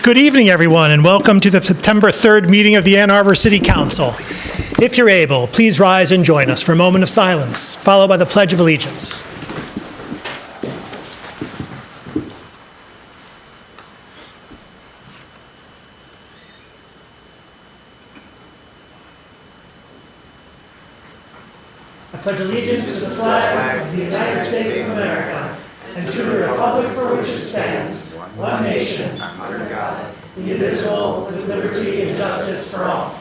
Good evening, everyone, and welcome to the September 3rd meeting of the Ann Arbor City Council. If you're able, please rise and join us for a moment of silence, followed by the Pledge of Allegiance. I pledge allegiance to the flag of the United States of America and to the republic for which it stands, one nation, under God, indivisible, with liberty and justice for all.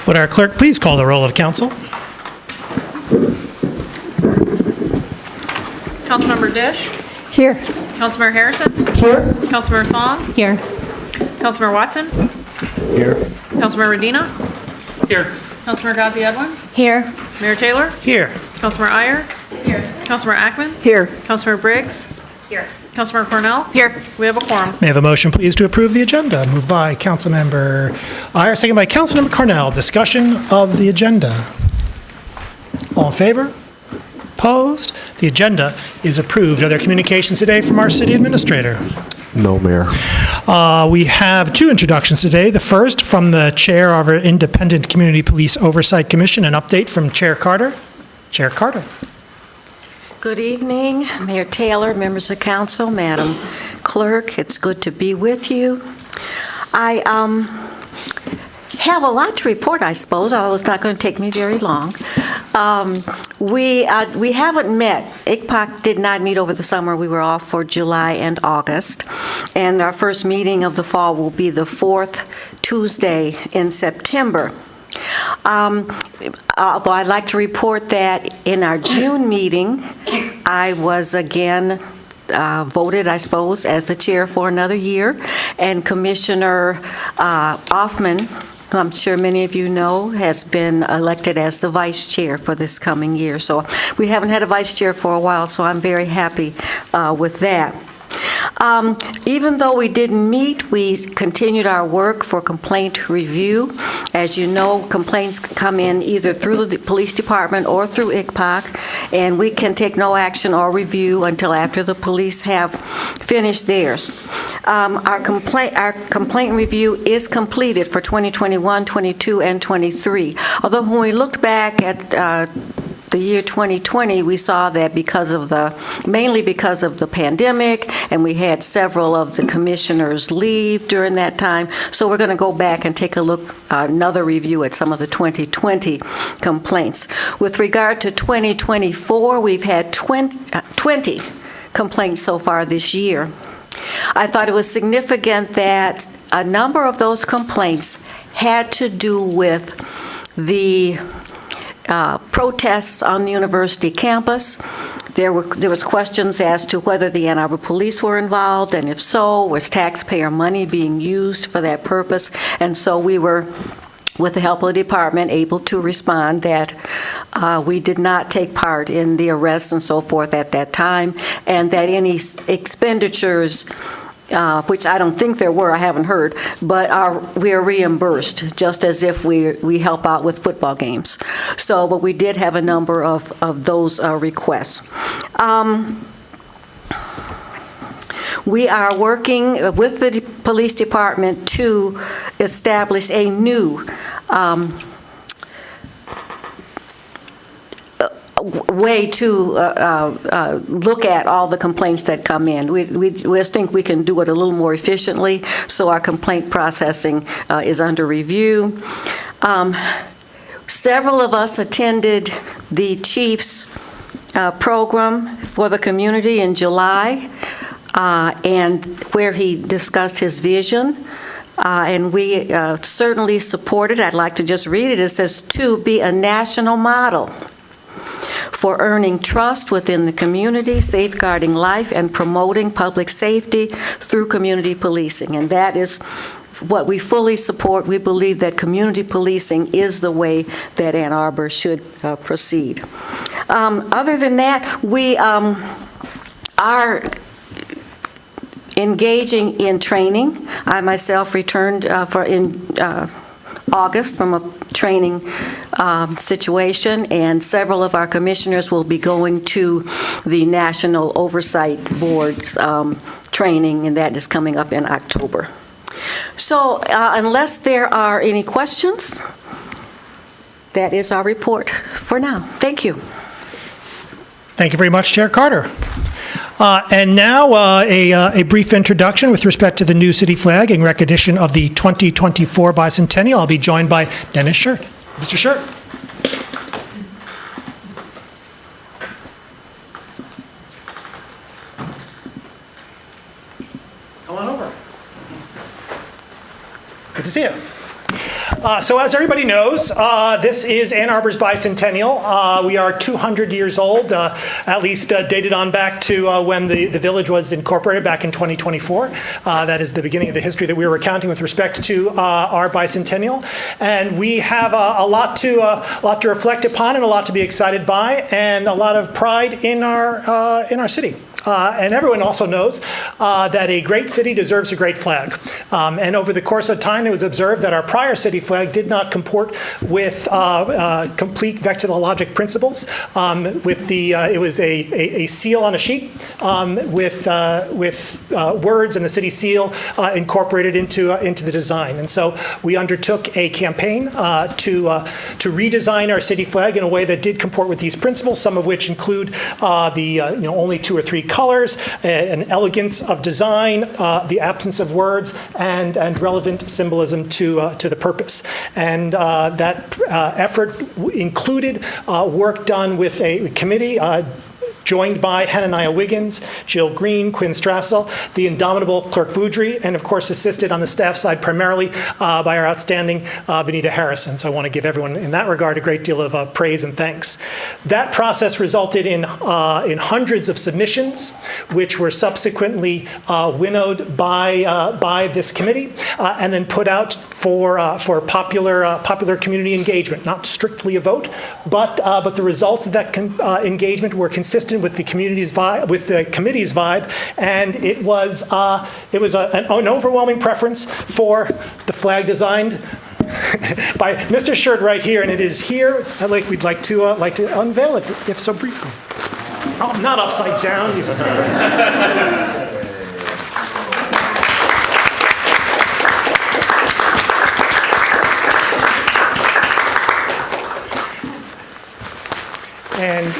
Would our clerk please call the roll of council? Councilmember Dish. Here. Councilmember Harrison. Here. Councilmember Song. Here. Councilmember Watson. Here. Councilmember Medina. Here. Councilmember Ghazi Edwin. Here. Mayor Taylor. Here. Councilmember Iyer. Here. Councilmember Ackman. Here. Councilmember Briggs. Here. Councilmember Cornell. Here. We have a quorum. May I have a motion, please, to approve the agenda? Moved by Councilmember Iyer, second by Councilmember Cornell. Discussion of the agenda. All in favor? Opposed? The agenda is approved. Are there communications today from our city administrator? No, Mayor. We have two introductions today. The first from the chair of our Independent Community Police Oversight Commission, an update from Chair Carter. Chair Carter. Good evening, Mayor Taylor, members of council, Madam Clerk. It's good to be with you. I have a lot to report, I suppose, although it's not going to take me very long. We haven't met. ICPOC did not meet over the summer. We were off for July and August. And our first meeting of the fall will be the fourth Tuesday in September. Although I'd like to report that in our June meeting, I was again voted, I suppose, as the chair for another year. And Commissioner Hoffman, who I'm sure many of you know, has been elected as the vice chair for this coming year. So we haven't had a vice chair for a while, so I'm very happy with that. Even though we didn't meet, we continued our work for complaint review. As you know, complaints come in either through the police department or through ICPOC, and we can take no action or review until after the police have finished theirs. Our complaint review is completed for 2021, 22, and 23. Although when we looked back at the year 2020, we saw that mainly because of the pandemic, and we had several of the commissioners leave during that time. So we're going to go back and take a look, another review at some of the 2020 complaints. With regard to 2024, we've had 20 complaints so far this year. I thought it was significant that a number of those complaints had to do with the protests on the university campus. There was questions as to whether the Ann Arbor police were involved, and if so, was taxpayer money being used for that purpose? And so we were, with the help of the department, able to respond that we did not take part in the arrests and so forth at that time, and that any expenditures, which I don't think there were, I haven't heard, but we are reimbursed, just as if we help out with football games. So, but we did have a number of those requests. We are working with the police department to establish a new way to look at all the complaints that come in. We just think we can do it a little more efficiently, so our complaint processing is under review. Several of us attended the chief's program for the community in July, and where he discussed his vision. And we certainly support it. I'd like to just read it. It says, "To be a national model for earning trust within the community, safeguarding life, and promoting public safety through community policing." And that is what we fully support. We believe that community policing is the way that Ann Arbor should proceed. Other than that, we are engaging in training. I myself returned in August from training situation, and several of our commissioners will be going to the National Oversight Board's training, and that is coming up in October. So unless there are any questions, that is our report for now. Thank you. Thank you very much, Chair Carter. And now a brief introduction with respect to the new city flag in recognition of the 2024 bicentennial. I'll be joined by Dennis Shirt. Mr. Shirt. Come on over. Good to see you. So as everybody knows, this is Ann Arbor's bicentennial. We are 200 years old, at least dated on back to when the village was incorporated back in 2024. That is the beginning of the history that we were recounting with respect to our bicentennial. And we have a lot to reflect upon and a lot to be excited by and a lot of pride in our city. And everyone also knows that a great city deserves a great flag. And over the course of time, it was observed that our prior city flag did not comport with complete vectologic principles. It was a seal on a sheet with words and the city seal incorporated into the design. And so we undertook a campaign to redesign our city flag in a way that did comport with these principles, some of which include the only 2 or 3 colors, an elegance of design, the absence of words, and relevant symbolism to the purpose. And that effort included work done with a committee joined by Hananiah Wiggins, Jill Green, Quinn Strassel, the indomitable Clerk Boudry, and of course assisted on the staff side primarily by our outstanding Vanita Harrison. So I want to give everyone in that regard a great deal of praise and thanks. That process resulted in hundreds of submissions, which were subsequently winnowed by this committee and then put out for popular community engagement. Not strictly a vote, but the results of that engagement were consistent with the community's vibe, with the committee's vibe, and it was an overwhelming preference for the flag designed by Mr. Shirt right here, and it is here. We'd like to unveil it, if so briefly. Oh, not upside down, you son. And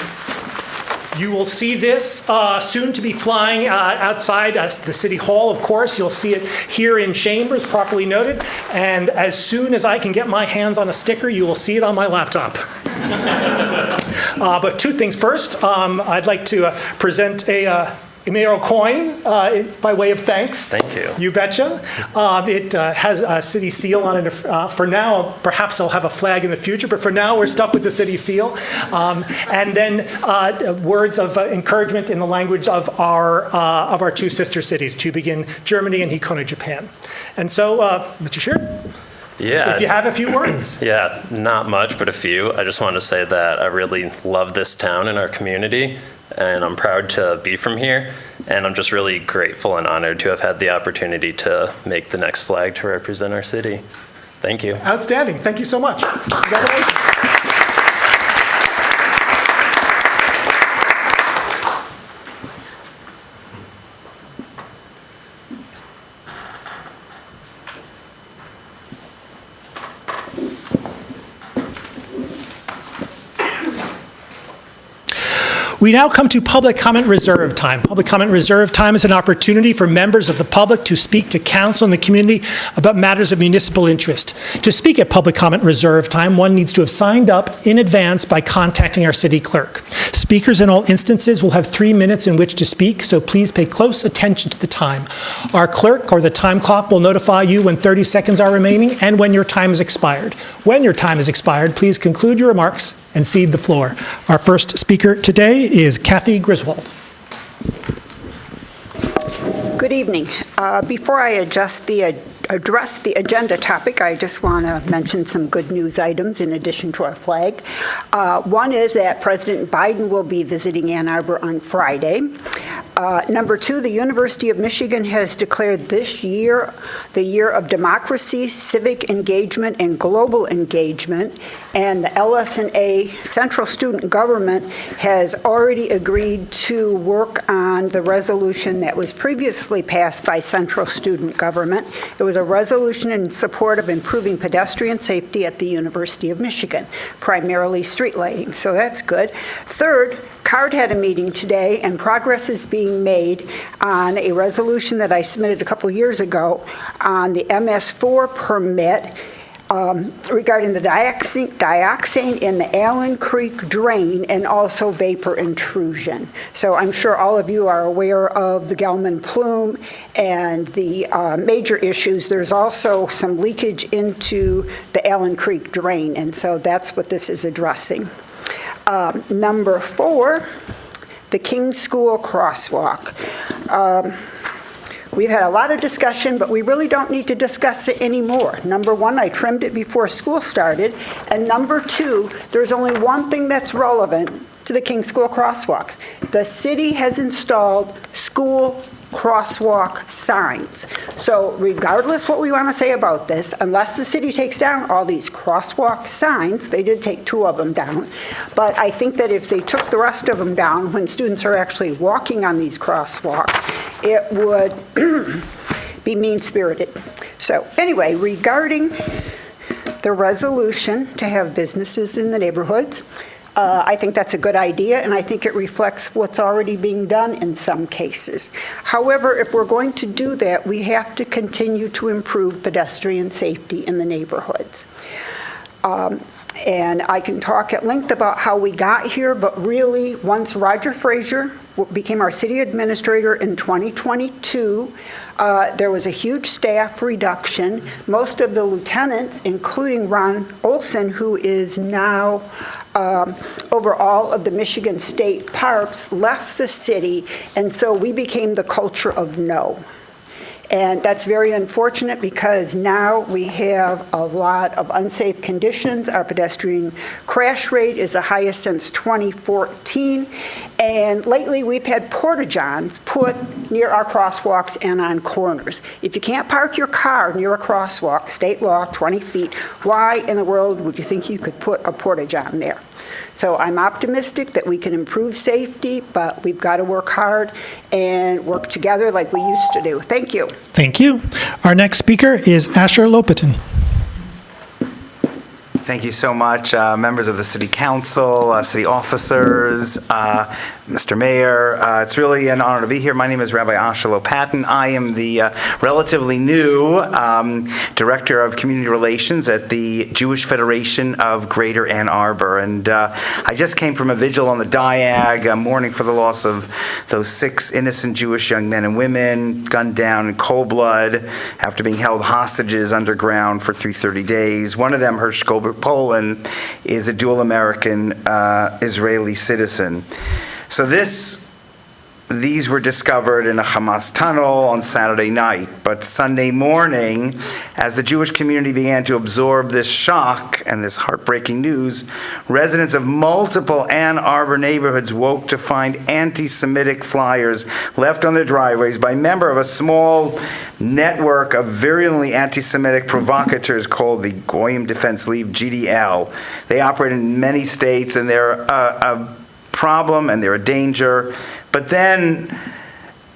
you will see this soon to be flying outside the City Hall, of course. You'll see it here in chambers, properly noted. And as soon as I can get my hands on a sticker, you will see it on my laptop. But 2 things first. I'd like to present a mayoral coin by way of thanks. Thank you. You betcha. It has a city seal on it. For now, perhaps I'll have a flag in the future, but for now we're stuck with the city seal. And then words of encouragement in the language of our 2 sister cities, Tübingen, Germany, and Hikono, Japan. And so, Mr. Scheer, Yeah. if you have a few words. Yeah, not much, but a few. I just want to say that I really love this town and our community, and I'm proud to be from here. And I'm just really grateful and honored to have had the opportunity to make the next flag to represent our city. Thank you. Outstanding. Thank you so much. Congratulations. We now come to public comment reserve time. Public comment reserve time is an opportunity for members of the public to speak to council and the community about matters of municipal interest. To speak at public comment reserve time, one needs to have signed up in advance by contacting our city clerk. Speakers in all instances will have 3 minutes in which to speak, so please pay close attention to the time. Our clerk or the time clock will notify you when 30 seconds are remaining and when your time has expired. When your time has expired, please conclude your remarks and cede the floor. Our first speaker today is Kathy Griswold. Good evening. Before I address the agenda topic, I just want to mention some good news items in addition to our flag. One is that President Biden will be visiting Ann Arbor on Friday. Number 2, the University of Michigan has declared this year the year of democracy, civic engagement, and global engagement, and the LS&A Central Student Government has already agreed to work on the resolution that was previously passed by Central Student Government. It was a resolution in support of improving pedestrian safety at the University of Michigan, primarily street lighting, so that's good. Third, CARD had a meeting today, and progress is being made on a resolution that I submitted a couple of years ago on the MS4 permit regarding the dioxane in the Allen Creek drain and also vapor intrusion. So I'm sure all of you are aware of the Gelman plume and the major issues. There's also some leakage into the Allen Creek drain, and so that's what this is addressing. Number 4, the King School crosswalk. We've had a lot of discussion, but we really don't need to discuss it anymore. Number 1, I trimmed it before school started, and number 2, there's only one thing that's relevant to the King School crosswalks. The city has installed school crosswalk signs. So regardless what we want to say about this, unless the city takes down all these crosswalk signs, they did take 2 of them down, but I think that if they took the rest of them down when students are actually walking on these crosswalks, it would be mean-spirited. So anyway, regarding the resolution to have businesses in the neighborhoods, I think that's a good idea, and I think it reflects what's already being done in some cases. However, if we're going to do that, we have to continue to improve pedestrian safety in the neighborhoods. And I can talk at length about how we got here, but really, once Roger Frazier became our city administrator in 2022, there was a huge staff reduction. Most of the lieutenants, including Ron Olson, who is now over all of the Michigan State parks, left the city, and so we became the culture of no. And that's very unfortunate because now we have a lot of unsafe conditions. Our pedestrian crash rate is the highest since 2014. And lately we've had porta-johns put near our crosswalks and on corners. If you can't park your car near a crosswalk, state law, 20 feet, why in the world would you think you could put a porta-john there? So I'm optimistic that we can improve safety, but we've got to work hard and work together like we used to do. Thank you. Thank you. Our next speaker is Asher Lopatin. Thank you so much, members of the City Council, city officers, Mr. Mayor. It's really an honor to be here. My name is Rabbi Asher Lopatin. I am the relatively new Director of Community Relations at the Jewish Federation of Greater Ann Arbor. And I just came from a vigil on the Diag, mourning for the loss of those 6 innocent Jewish young men and women gunned down in cold blood after being held hostages underground for 330 days. One of them, Hirsch Goldberg Poland, is a dual American Israeli citizen. So these were discovered in a Hamas tunnel on Saturday night, but Sunday morning, as the Jewish community began to absorb this shock and this heartbreaking news, residents of multiple Ann Arbor neighborhoods woke to find anti-Semitic flyers left on their driveways by a member of a small network of virulently anti-Semitic provocateurs called the Goyim Defense League, GDL. They operate in many states, and they're a problem and they're a danger. But then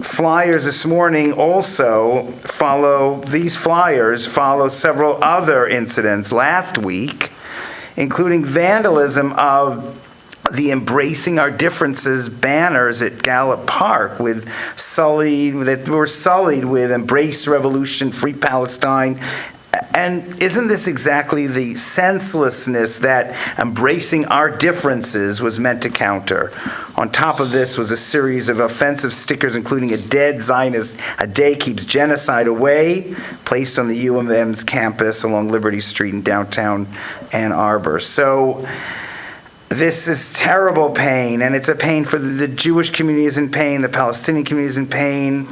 flyers this morning also follow several other incidents last week, including vandalism of the Embracing Our Differences banners at Gallup Park that were sullied with Embrace Revolution, Free Palestine. And isn't this exactly the senselessness that embracing our differences was meant to counter? On top of this was a series of offensive stickers, including a dead Zionist, a day keeps genocide away, placed on the UMM's campus along Liberty Street in downtown Ann Arbor. So this is terrible pain, and it's a pain for the Jewish community is in pain, the Palestinian community is in pain.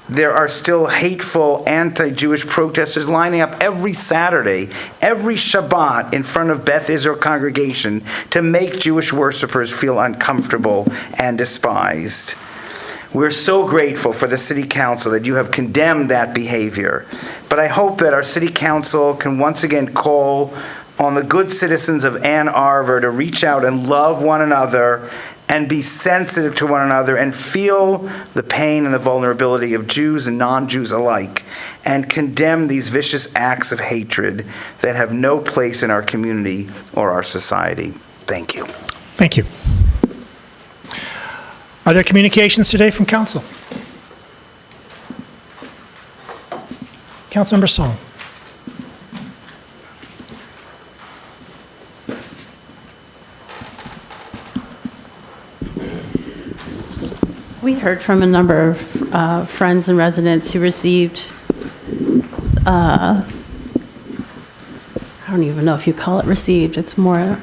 There are still hateful anti-Jewish protesters lining up every Saturday, every Shabbat in front of Beth Israel congregation to make Jewish worshipers feel uncomfortable and despised. We're so grateful for the city council that you have condemned that behavior. But I hope that our city council can once again call on the good citizens of Ann Arbor to reach out and love one another and be sensitive to one another and feel the pain and the vulnerability of Jews and non-Jews alike, and condemn these vicious acts of hatred that have no place in our community or our society. Thank you. Thank you. Are there communications today from council? Councilmember Song. We heard from a number of friends and residents who received, I don't even know if you call it received, it's more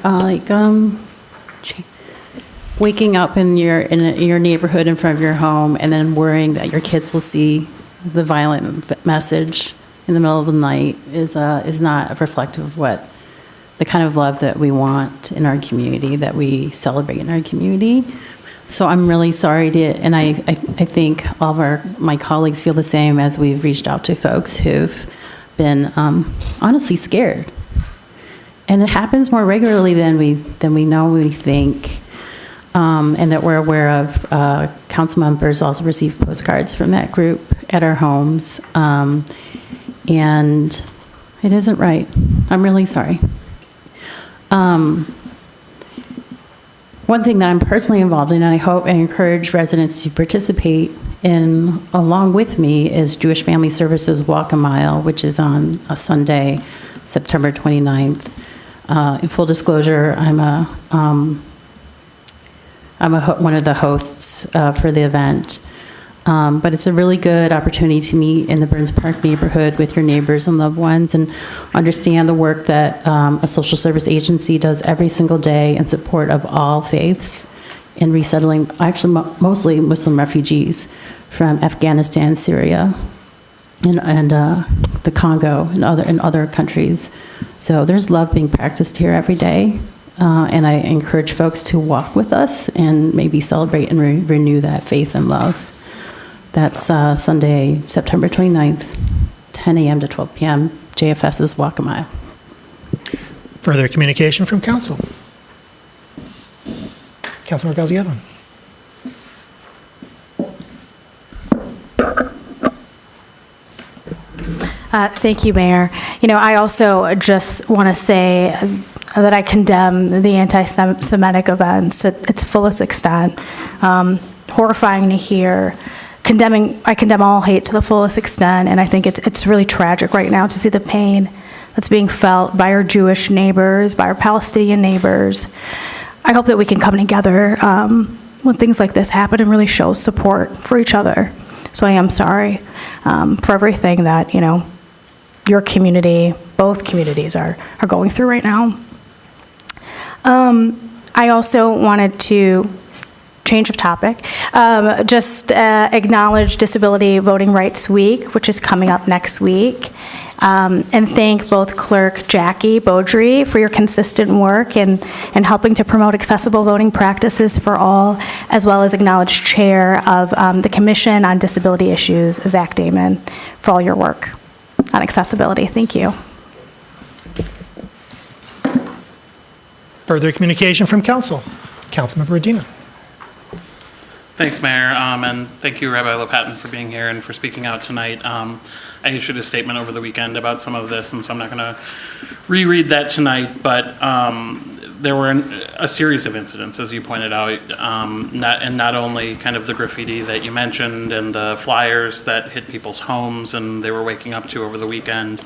waking up in your neighborhood in front of your home and then worrying that your kids will see the violent message in the middle of the night is not reflective of what the kind of love that we want in our community, that we celebrate in our community. So I'm really sorry and I think all of my colleagues feel the same as we've reached out to folks who've been honestly scared. And it happens more regularly than we think, and that we're aware of. Council members also receive postcards from that group at our homes, and it isn't right. I'm really sorry. One thing that I'm personally involved in, and I hope and encourage residents to participate in along with me, is Jewish Family Services Walk a Mile, which is on a Sunday, September 29th. In full disclosure, I'm one of the hosts for the event. But it's a really good opportunity to meet in the Burns Park neighborhood with your neighbors and loved ones and understand the work that a social service agency does every single day in support of all faiths in resettling, actually mostly Muslim refugees from Afghanistan, Syria, and the Congo and other countries. So there's love being practiced here every day. And I encourage folks to walk with us and maybe celebrate and renew that faith and love. That's Sunday, September 29th, 10 a.m. to 12 p.m., JFS's Walk a Mile. Further communication from council. Councilmember Gaziano. Thank you, Mayor. I also just want to say that I condemn the anti-Semitic events at its fullest extent. Horrifying to hear. I condemn all hate to the fullest extent, and I think it's really tragic right now to see the pain that's being felt by our Jewish neighbors, by our Palestinian neighbors. I hope that we can come together when things like this happen and really show support for each other. So I am sorry for everything that, your community, both communities are going through right now. I also wanted to change of topic, just acknowledge Disability Voting Rights Week, which is coming up next week, and thank both Clerk Jackie Beaudry for your consistent work in helping to promote accessible voting practices for all, as well as acknowledge Chair of the Commission on Disability Issues, Zach Damon, for all your work on accessibility. Thank you. Further communication from council. Councilmember Medina. Thanks, Mayor, and thank you, Rabbi Lopatin, for being here and for speaking out tonight. I issued a statement over the weekend about some of this, and so I'm not going to reread that tonight, but there were a series of incidents, as you pointed out, not only kind of the graffiti that you mentioned and the flyers that hit people's homes and they were waking up to over the weekend,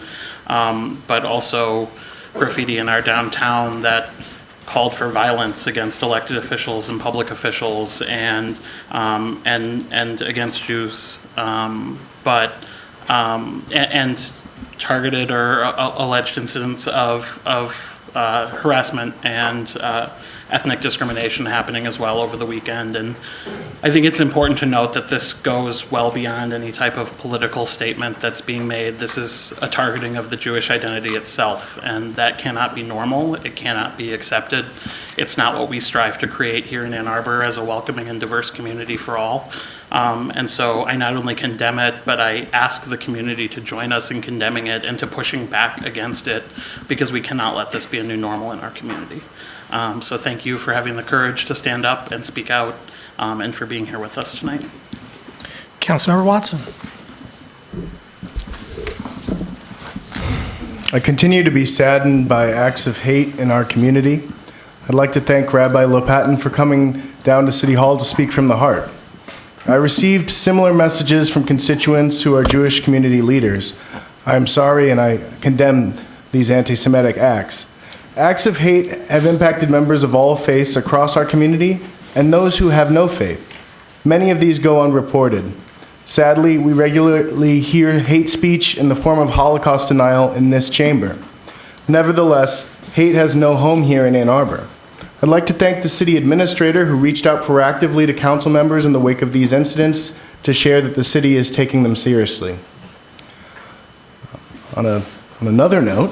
but also graffiti in our downtown that called for violence against elected officials and public officials and against Jews, and targeted or alleged incidents of harassment and ethnic discrimination happening as well over the weekend. And I think it's important to note that this goes well beyond any type of political statement that's being made. This is a targeting of the Jewish identity itself, and that cannot be normal. It cannot be accepted. It's not what we strive to create here in Ann Arbor as a welcoming and diverse community for all. And so I not only condemn it, but I ask the community to join us in condemning it and to pushing back against it, because we cannot let this be a new normal in our community. So thank you for having the courage to stand up and speak out, and for being here with us tonight. Councilmember Watson. I continue to be saddened by acts of hate in our community. I'd like to thank Rabbi Lopatin for coming down to City Hall to speak from the heart. I received similar messages from constituents who are Jewish community leaders. I am sorry and I condemn these anti-Semitic acts. Acts of hate have impacted members of all faiths across our community and those who have no faith. Many of these go unreported. Sadly, we regularly hear hate speech in the form of Holocaust denial in this chamber. Nevertheless, hate has no home here in Ann Arbor. I'd like to thank the city administrator who reached out proactively to council members in the wake of these incidents to share that the city is taking them seriously. On another note,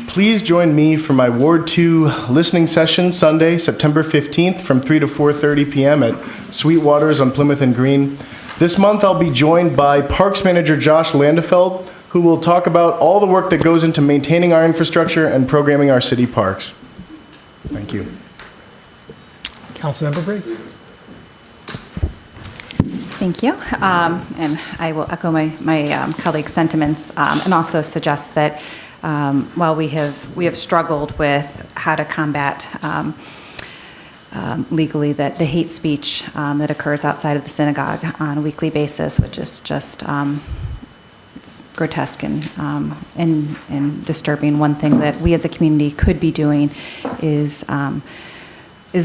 please join me for my Ward 2 listening session Sunday, September 15th from 3 to 4:30 p.m. at Sweetwaters on Plymouth and Green. This month I'll be joined by Parks Manager Josh Landefeld, who will talk about all the work that goes into maintaining our infrastructure and programming our city parks. Thank you. Councilmember Briggs. Thank you. And I will echo my colleagues' sentiments, and also suggest that while we have struggled with how to combat legally the hate speech that occurs outside of the synagogue on a weekly basis, which is just it's grotesque and disturbing. One thing that we as a community could be doing is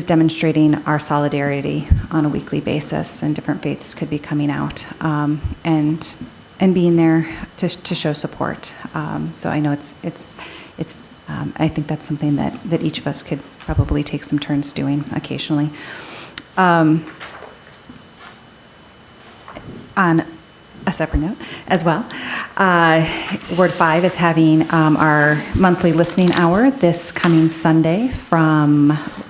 demonstrating our solidarity on a weekly basis, and different faiths could be coming out and being there to show support. So I know it's I think that's something that each of us could probably take some turns doing occasionally. On a separate note as well, Ward 5 is having our monthly listening hour this coming Sunday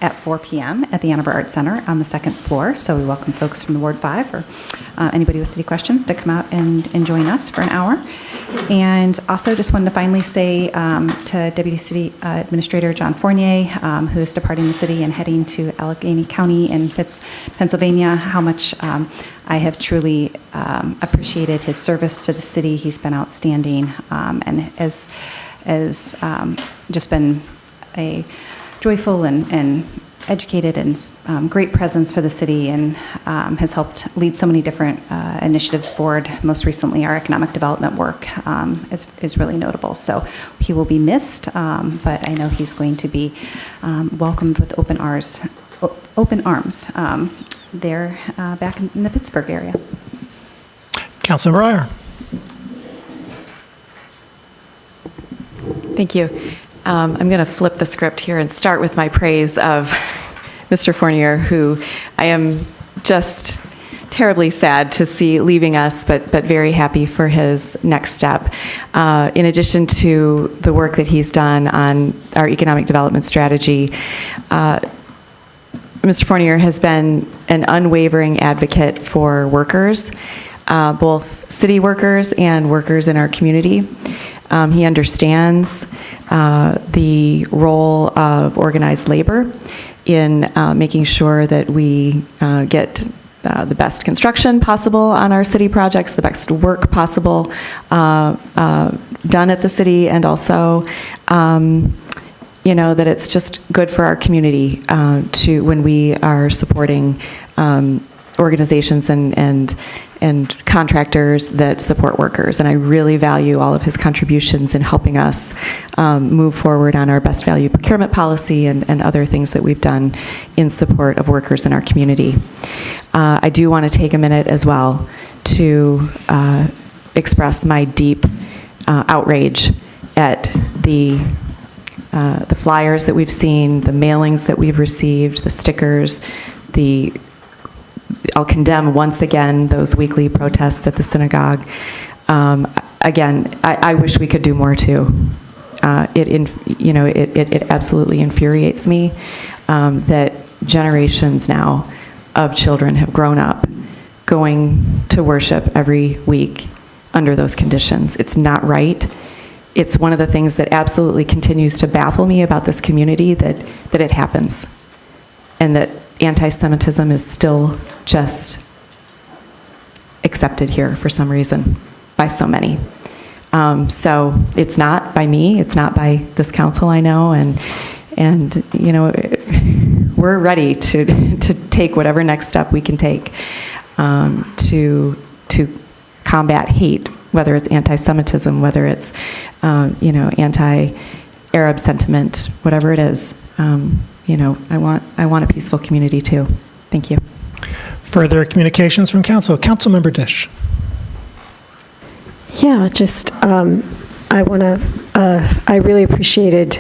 at 4 p.m. at the Arbor Art Center on the second floor. So we welcome folks from the Ward 5 or anybody with city questions to come out and join us for an hour. And also just wanted to finally say to Deputy City Administrator John Fournier, who is departing the city and heading to Allegheny County in Pennsylvania, how much I have truly appreciated his service to the city. He's been outstanding, and has just been a joyful and educated and great presence for the city, and has helped lead so many different initiatives forward. Most recently, our economic development work is really notable. So he will be missed, but I know he's going to be welcomed with open arms there back in the Pittsburgh area. Councilmember Iyer. Thank you. I'm going to flip the script here and start with my praise of Mr. Fournier, who I am just terribly sad to see leaving us, but very happy for his next step. In addition to the work that he's done on our economic development strategy, Mr. Fournier has been an unwavering advocate for workers, both city workers and workers in our community. He understands the role of organized labor in making sure that we get the best construction possible on our city projects, the best work possible done at the city, and also that it's just good for our community when we are supporting organizations and contractors that support workers. And I really value all of his contributions in helping us move forward on our best value procurement policy and other things that we've done in support of workers in our community. I do want to take a minute as well to express my deep outrage at the the flyers that we've seen, the mailings that we've received, the stickers, I'll condemn once again those weekly protests at the synagogue. Again, I wish we could do more too. It absolutely infuriates me that generations now of children have grown up going to worship every week under those conditions. It's not right. It's one of the things that absolutely continues to baffle me about this community, that it happens, and that anti-Semitism is still just accepted here for some reason by so many. So it's not by me, it's not by this council, I know, and we're ready to take whatever next step we can take to combat hate, whether it's anti-Semitism, whether it's anti-Arab sentiment, whatever it is. I want a peaceful community too. Thank you. Further communications from council. Councilmember Dish. Yeah, I really appreciated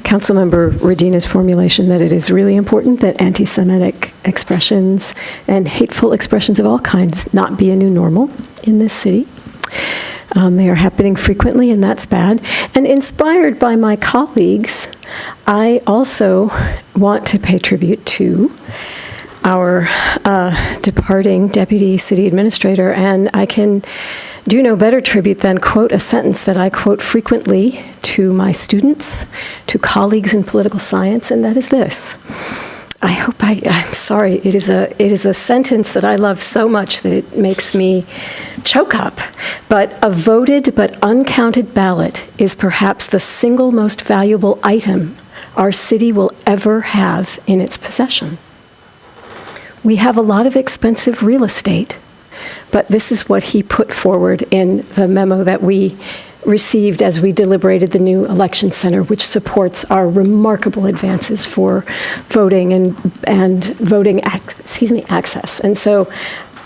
Councilmember Radina's formulation that it is really important that anti-Semitic expressions and hateful expressions of all kinds not be a new normal in this city. They are happening frequently, and that's bad. And inspired by my colleagues, I also want to pay tribute to our departing Deputy City Administrator, and I can do no better tribute than quote a sentence that I quote frequently to my students, to colleagues in political science, and that is this. I'm sorry, it is a sentence that I love so much that it makes me choke up. But a voted but uncounted ballot is perhaps the single most valuable item our city will ever have in its possession. We have a lot of expensive real estate, but this is what he put forward in the memo that we received as we deliberated the new election center, which supports our remarkable advances for voting and voting access. And so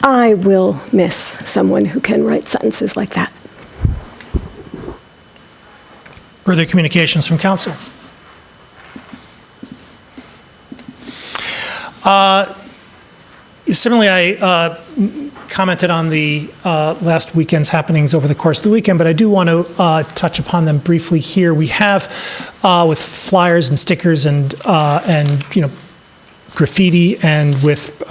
I will miss someone who can write sentences like that. Further communications from council. Similarly, I commented on the last weekend's happenings over the course of the weekend, but I do want to touch upon them briefly here. We have, with flyers and stickers and graffiti, and with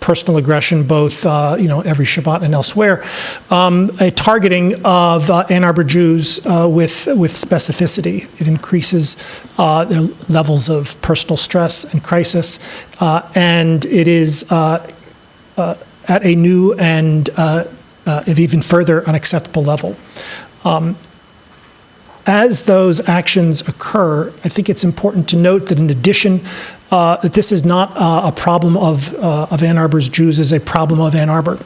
personal aggression, both every Shabbat and elsewhere, a targeting of Ann Arbor Jews with specificity. It increases the levels of personal stress and crisis, and it is at a new and even further unacceptable level. As those actions occur, I think it's important to note that in addition, that this is not a problem of Ann Arbor's Jews, is a problem of Ann Arbor.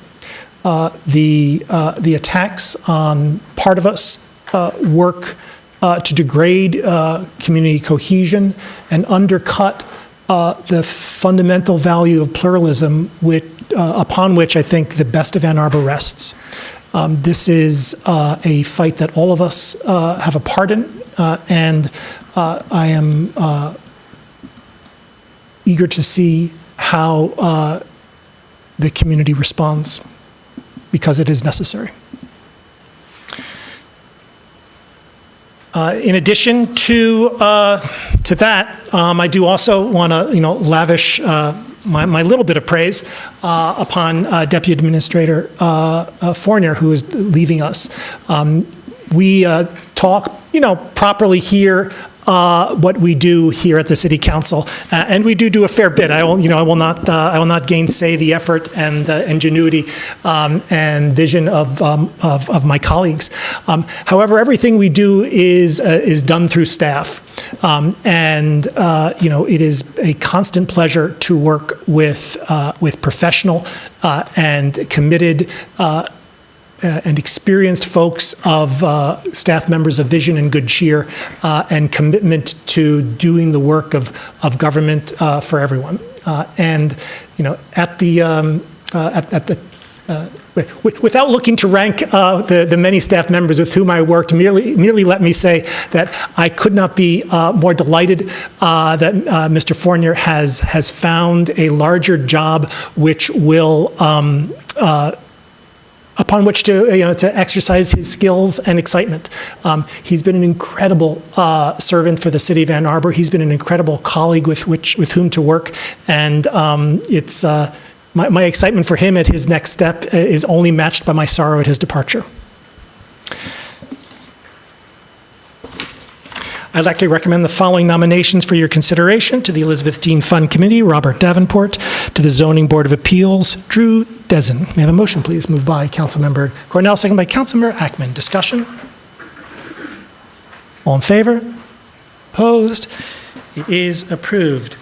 The attacks on part of us work to degrade community cohesion and undercut the fundamental value of pluralism, upon which I think the best of Ann Arbor rests. This is a fight that all of us have a part in, and I am eager to see how the community responds, because it is necessary. In addition to that, I do also want to, lavish my little bit of praise upon Deputy Administrator Fournier, who is leaving us. We talk, properly here what we do here at the City Council, and we do a fair bit. I will not gainsay the effort and ingenuity and vision of my colleagues. However, everything we do is done through staff, and it is a constant pleasure to work with professional and committed and experienced folks of staff members of vision and good cheer and commitment to doing the work of government for everyone. And at the without looking to rank the many staff members with whom I worked, merely let me say that I could not be more delighted that Mr. Fournier has found a larger job which will upon which to exercise his skills and excitement. He's been an incredible servant for the city of Ann Arbor. He's been an incredible colleague with whom to work, and it's my excitement for him at his next step is only matched by my sorrow at his departure. I'd like to recommend the following nominations for your consideration: to the Elizabeth Dean Fund Committee, Robert Davenport; to the Zoning Board of Appeals, Drew Dezen. May I have a motion, please? Moved by Councilmember Cornell, second by Councilmember Ackman. Discussion? All in favor? Opposed? It is approved.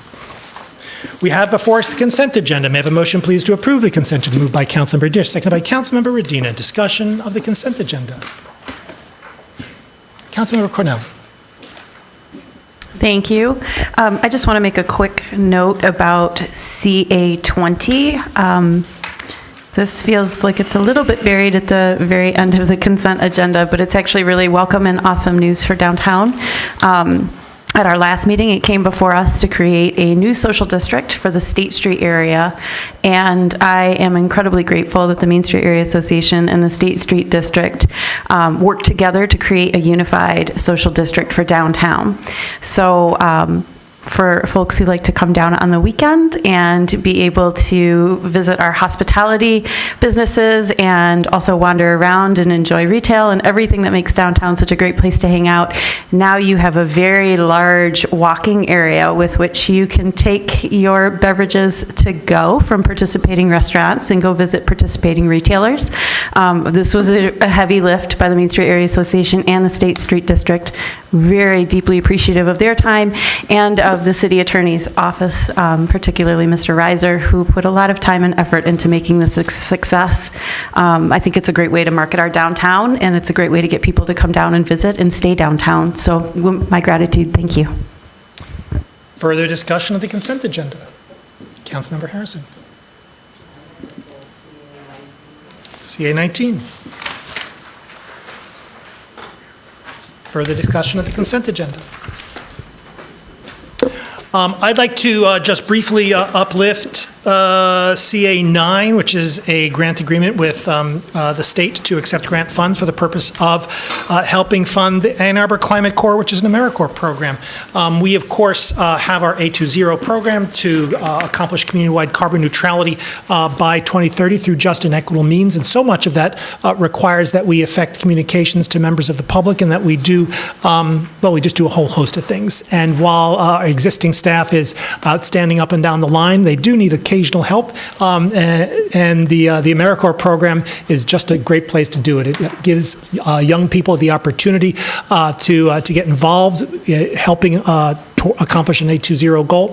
We have before us the consent agenda. May I have a motion, please, to approve the consent agenda? Moved by Councilmember Dish, second by Councilmember Redina. Discussion of the consent agenda. Councilmember Cornell. Thank you. I just want to make a quick note about CA20. This feels like it's a little bit buried at the very end of the consent agenda, but it's actually really welcome and awesome news for downtown. At our last meeting, it came before us to create a new social district for the State Street area, and I am incredibly grateful that the Main Street Area Association and the State Street District worked together to create a unified social district for downtown. So for folks who like to come down on the weekend and be able to visit our hospitality businesses and also wander around and enjoy retail and everything that makes downtown such a great place to hang out. Now you have a very large walking area with which you can take your beverages to go from participating restaurants and go visit participating retailers. This was a heavy lift by the Main Street Area Association and the State Street District. Very deeply appreciative of their time and of the city attorney's office, particularly Mr. Reiser, who put a lot of time and effort into making this a success. I think it's a great way to market our downtown, and it's a great way to get people to come down and visit and stay downtown. So my gratitude, thank you. Further discussion of the consent agenda. Councilmember Harrison. CA 19. Further discussion of the consent agenda. I'd like to just briefly uplift CA 9, which is a grant agreement with the state to accept grant funds for the purpose of helping fund the Ann Arbor Climate Corps, which is an AmeriCorps program. We, of course, have our A20 program to accomplish community-wide carbon neutrality by 2030 through just and equitable means, and so much of that requires that we affect communications to members of the public, and that we do, we just do a whole host of things. And while our existing staff is outstanding up and down the line, they do need occasional help, and the AmeriCorps program is just a great place to do it. It gives young people the opportunity to get involved, helping accomplish an A20 goal,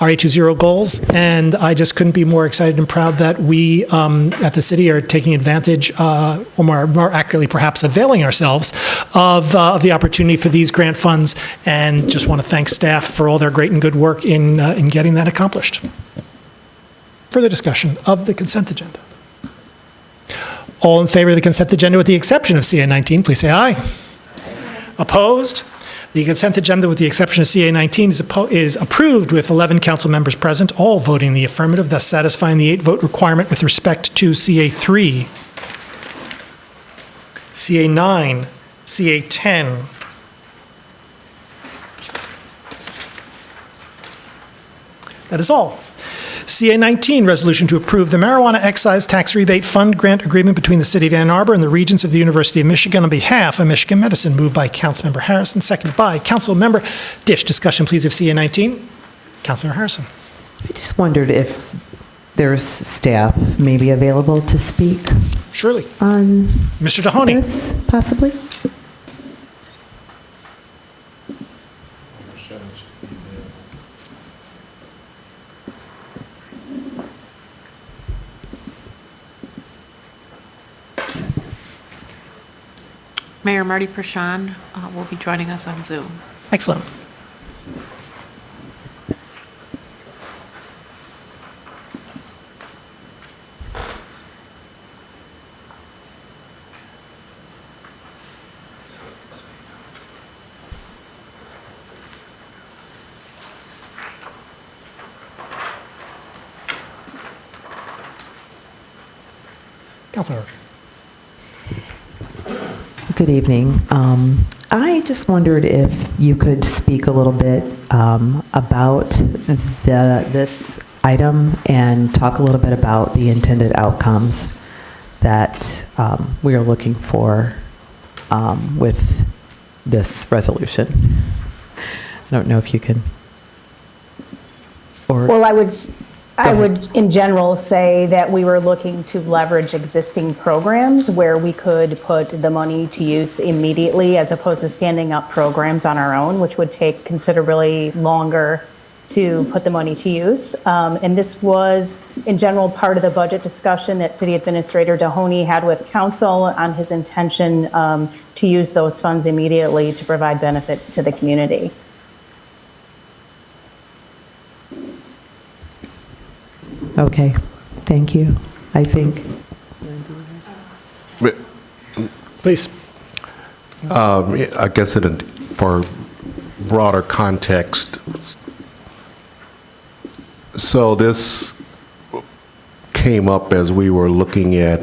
our A20 goals, and I just couldn't be more excited and proud that we at the city are taking advantage, or more accurately perhaps availing ourselves of the opportunity for these grant funds, and just want to thank staff for all their great and good work in getting that accomplished. Further discussion of the consent agenda. All in favor of the consent agenda with the exception of CA 19, please say aye. Opposed? The consent agenda with the exception of CA 19 is approved with 11 council members present, all voting in the affirmative, thus satisfying the 8-vote requirement with respect to CA 3, CA 9, CA 10, that is all. CA 19, resolution to approve the marijuana excise tax rebate fund grant agreement between the City of Ann Arbor and the Regents of the University of Michigan on behalf of Michigan Medicine, moved by Councilmember Harrison, seconded by Councilmember Dish. Discussion, please, of CA 19. Councilmember Harrison. I just wondered if there's staff maybe available to speak. Surely. On Mr. Mahoney. This, possibly? Mayor Marty Prashant will be joining us on Zoom. Excellent. Councilmember. Good evening. I just wondered if you could speak a little bit about this item and talk a little bit about the intended outcomes that we are looking for with this resolution. I don't know if you can. Well, I would in general say that we were looking to leverage existing programs where we could put the money to use immediately as opposed to standing up programs on our own, which would take considerably longer to put the money to use. And this was, in general, part of the budget discussion that City Administrator Mahoney had with Council on his intention to use those funds immediately to provide benefits to the community. Okay, thank you. I think. Please. I guess for broader context, so this came up as we were looking at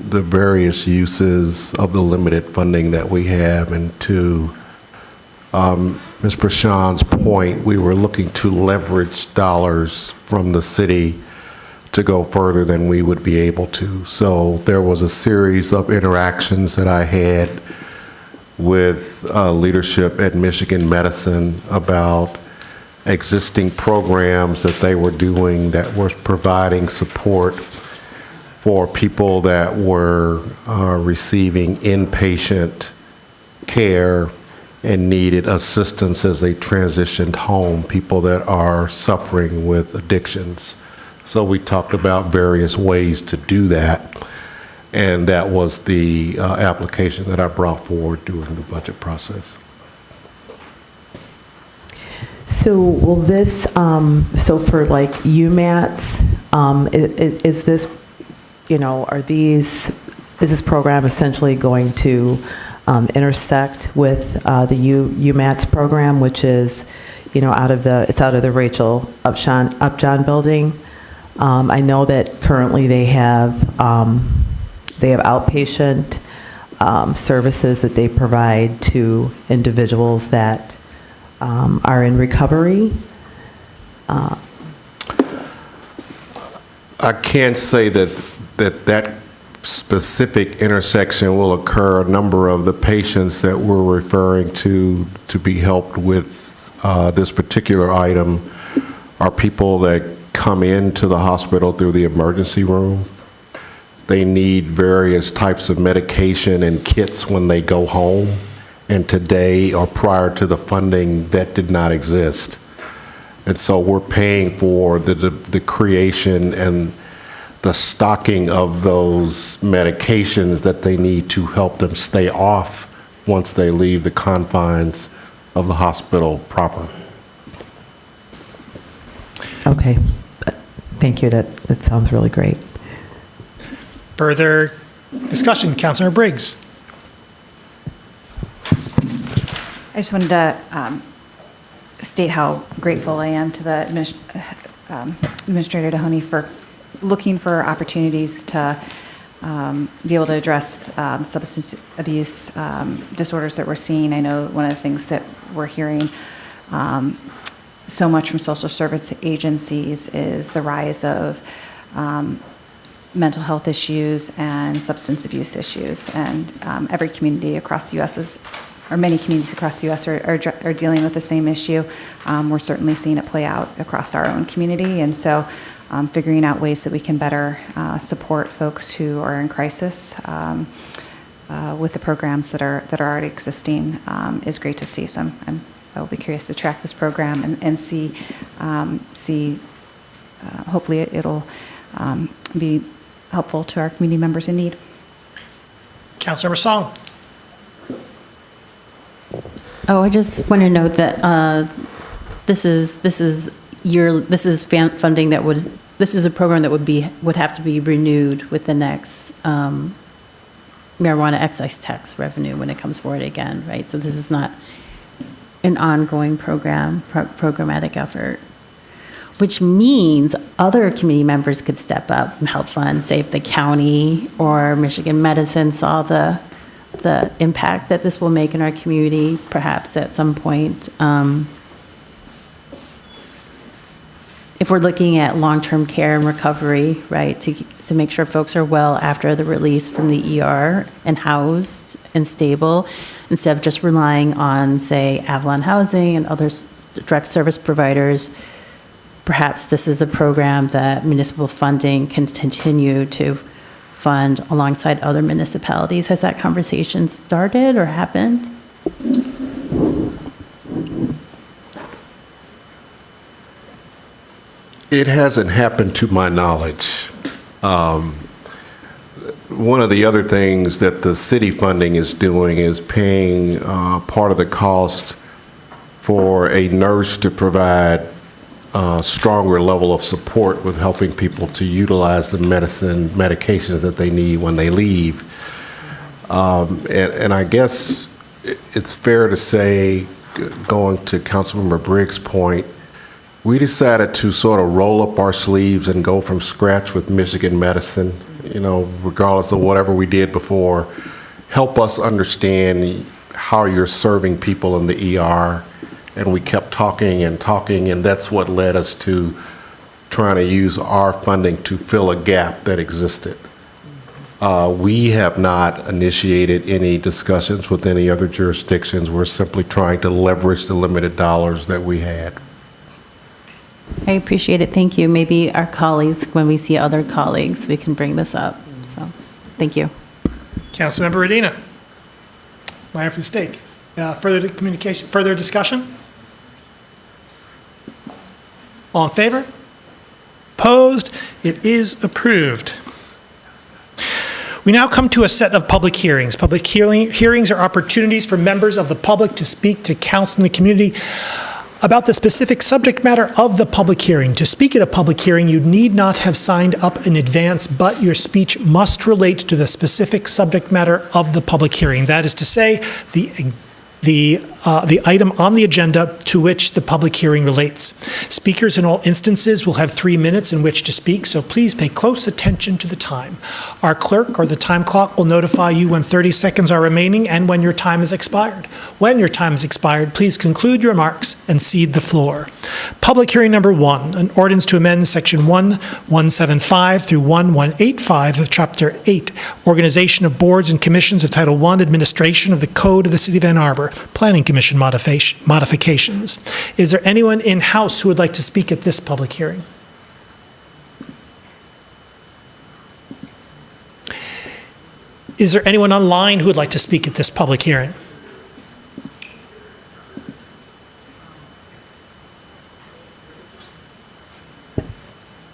the various uses of the limited funding that we have, and to Ms. Prashant's point, we were looking to leverage dollars from the city to go further than we would be able to. So there was a series of interactions that I had with leadership at Michigan Medicine about existing programs that they were doing that were providing support for people that were receiving inpatient care and needed assistance as they transitioned home, people that are suffering with addictions. So we talked about various ways to do that, and that was the application that I brought forward during the budget process. So will this, so for like UMATs, is this, is this program essentially going to intersect with the UMATs program, which is, it's out of the Rachel Upjohn building. I know that currently they have outpatient services that they provide to individuals that are in recovery. I can't say that specific intersection will occur. A number of the patients that we're referring to be helped with this particular item are people that come into the hospital through the emergency room. They need various types of medication and kits when they go home. And today, or prior to the funding, that did not exist. And so we're paying for the creation and the stocking of those medications that they need to help them stay off once they leave the confines of the hospital proper. Okay, thank you. That sounds really great. Further discussion, Councilmember Briggs. I just wanted to state how grateful I am to the Administrator Mahoney for looking for opportunities to be able to address substance abuse disorders that we're seeing. I know one of the things that we're hearing so much from social service agencies is the rise of mental health issues and substance abuse issues. And every community across the U.S. or many communities across the U.S. are dealing with the same issue. We're certainly seeing it play out across our own community. And so figuring out ways that we can better support folks who are in crisis with the programs that are already existing is great to see. So I will be curious to track this program and see hopefully it'll be helpful to our community members in need. Councilmember Song. Oh, I just want to note that this is funding that this is a program that would have to be renewed with the next marijuana excise tax revenue when it comes forward again, right? So this is not an ongoing programmatic effort. which means other community members could step up and help fund, say if the county or Michigan Medicine saw the impact that this will make in our community, perhaps at some point. If we're looking at long-term care and recovery, right, to make sure folks are well after the release from the ER and housed and stable, instead of just relying on, say, Avalon Housing and other direct service providers, perhaps this is a program that municipal funding can continue to fund alongside other municipalities. Has that conversation started or happened? It hasn't happened to my knowledge. One of the other things that the city funding is doing is paying part of the cost for a nurse to provide a stronger level of support with helping people to utilize the medications that they need when they leave. And I guess it's fair to say, going to Councilmember Briggs' point, we decided to sort of roll up our sleeves and go from scratch with Michigan Medicine, regardless of whatever we did before. Help us understand how you're serving people in the ER. And we kept talking, and that's what led us to trying to use our funding to fill a gap that existed. We have not initiated any discussions with any other jurisdictions. We're simply trying to leverage the limited dollars that we had. I appreciate it. Thank you. Maybe our colleagues, when we see other colleagues, we can bring this up. So, thank you. Councilmember Medina. My mistake. Further discussion? All in favor? Opposed? It is approved. We now come to a set of public hearings. Public hearings are opportunities for members of the public to speak to council and the community about the specific subject matter of the public hearing. To speak at a public hearing, you need not have signed up in advance, but your speech must relate to the specific subject matter of the public hearing. That is to say, the item on the agenda to which the public hearing relates. Speakers in all instances will have 3 minutes in which to speak, so please pay close attention to the time. Our clerk or the time clock will notify you when 30 seconds are remaining and when your time is expired. When your time is expired, please conclude your remarks and cede the floor. Public hearing number 1, an ordinance to amend section 1175 through 1185 of chapter 8, organization of boards and commissions of Title I, administration of the Code of the City of Ann Arbor, Planning Commission modifications. Is there anyone in-house who would like to speak at this public hearing? Is there anyone online who would like to speak at this public hearing?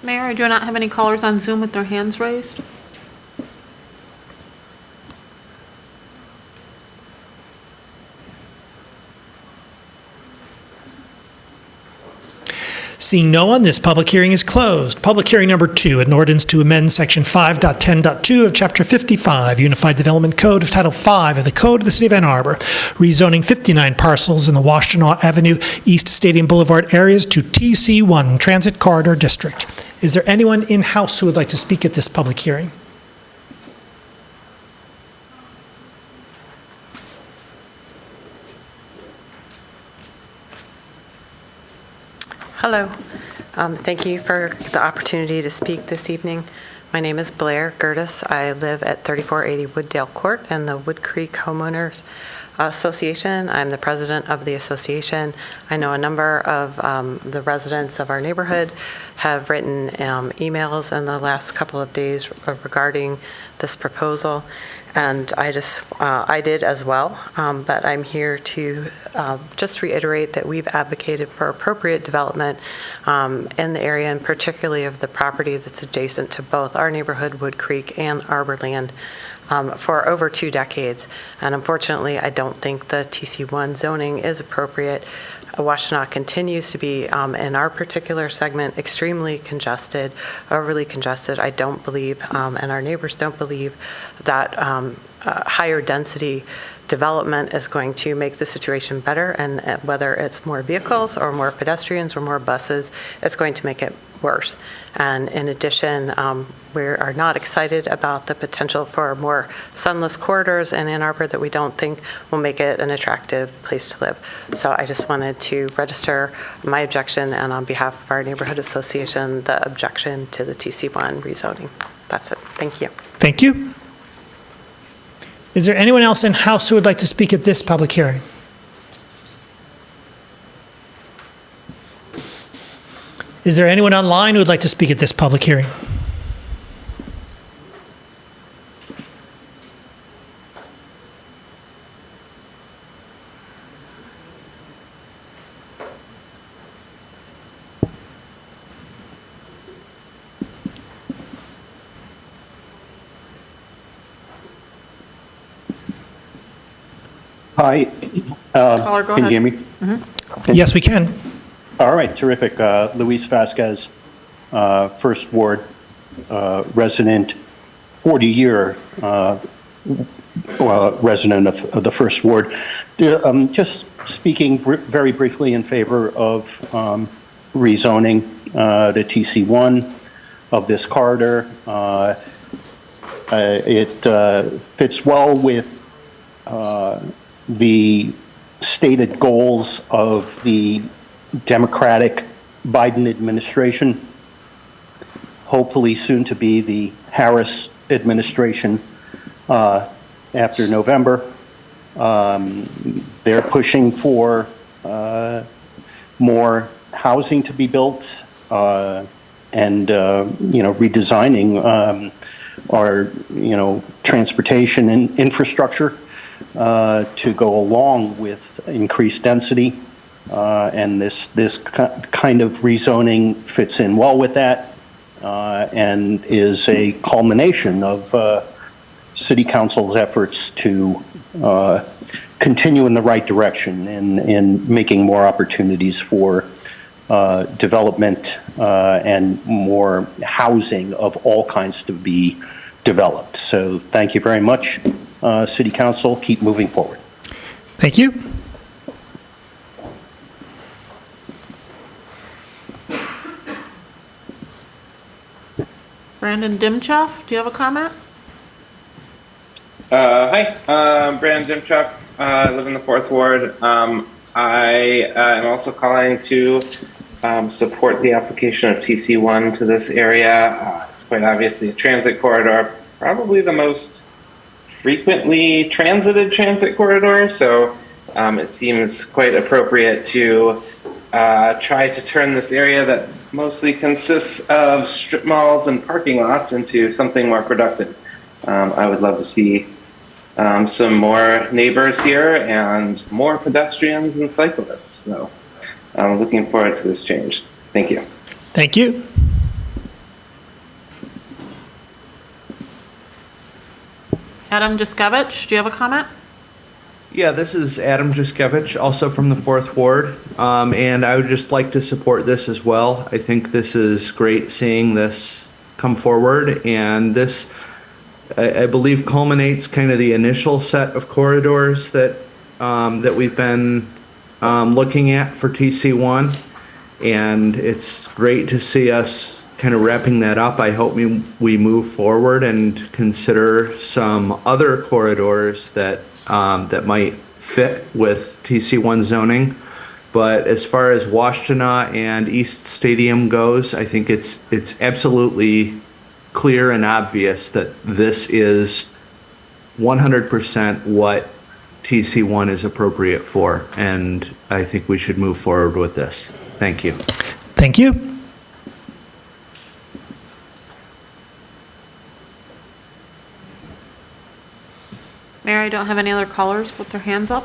Mayor, I do not have any callers on Zoom with their hands raised. Seeing no one, this public hearing is closed. Public hearing number 2, an ordinance to amend section 5.10.2 of chapter 55, Unified Development Code of Title V of the Code of the City of Ann Arbor, rezoning 59 parcels in the Washtenaw Avenue, East Stadium Boulevard areas to TC1 Transit Corridor District. Is there anyone in-house who would like to speak at this public hearing? Hello. Thank you for the opportunity to speak this evening. My name is Blair Gertis. I live at 3480 Wooddale Court in the Wood Creek Homeowners Association. I'm the president of the association. I know a number of the residents of our neighborhood have written emails in the last couple of days regarding this proposal. And I did as well, but I'm here to just reiterate that we've advocated for appropriate development in the area, and particularly of the property that's adjacent to both our neighborhood, Wood Creek, and Arbor Land for over 2 decades. And unfortunately, I don't think the TC1 zoning is appropriate. Washtenaw continues to be, in our particular segment, extremely congested, overly congested. I don't believe, and our neighbors don't believe, that higher density development is going to make the situation better, and whether it's more vehicles or more pedestrians or more buses, it's going to make it worse. And in addition, we are not excited about the potential for more sunless corridors in Ann Arbor that we don't think will make it an attractive place to live. So I just wanted to register my objection, and on behalf of our neighborhood association, the objection to the TC1 rezoning. That's it. Thank you. Thank you. Is there anyone else in House who would like to speak at this public hearing? Is there anyone online who would like to speak at this public hearing? Hi. Caller, go Can you ahead. hear me? Yes, we can. All right, terrific. Luis Vasquez, First Ward resident, 40-year resident of the First Ward. Just speaking very briefly in favor of rezoning the TC1 of this corridor. It fits well with the stated goals of the Democratic Biden administration, hopefully soon to be the Harris administration after November. They're pushing for more housing to be built and redesigning our transportation and infrastructure to go along with increased density. And this kind of rezoning fits in well with that and is a culmination of City Council's efforts to continue in the right direction in making more opportunities for development and more housing of all kinds to be developed. So thank you very much, City Council. Keep moving forward. Thank you. Brandon Dimchoff, do you have a comment? Hi, Brandon Dimchoff. I live in the 4th Ward. I am also calling to support the application of TC1 to this area. It's quite obviously a transit corridor, probably the most frequently transited transit corridor, so it seems quite appropriate to try to turn this area that mostly consists of strip malls and parking lots into something more productive. I would love to see some more neighbors here and more pedestrians and cyclists. So I'm looking forward to this change. Thank you. Thank you. Adam Juskevich, do you have a comment? Yeah, this is Adam Juskevich, also from the 4th Ward, and I would just like to support this as well. I think this is great seeing this come forward, and this, I believe, culminates kind of the initial set of corridors that that we've been looking at for TC1, and it's great to see us kind of wrapping that up. I hope we move forward and consider some other corridors that that might fit with TC1 zoning. But as far as Washtenaw and East Stadium goes, I think it's absolutely clear and obvious that this is 100% what TC1 is appropriate for, and I think we should move forward with this. Thank you. Thank you. Mayor, I don't have any other callers with their hands up.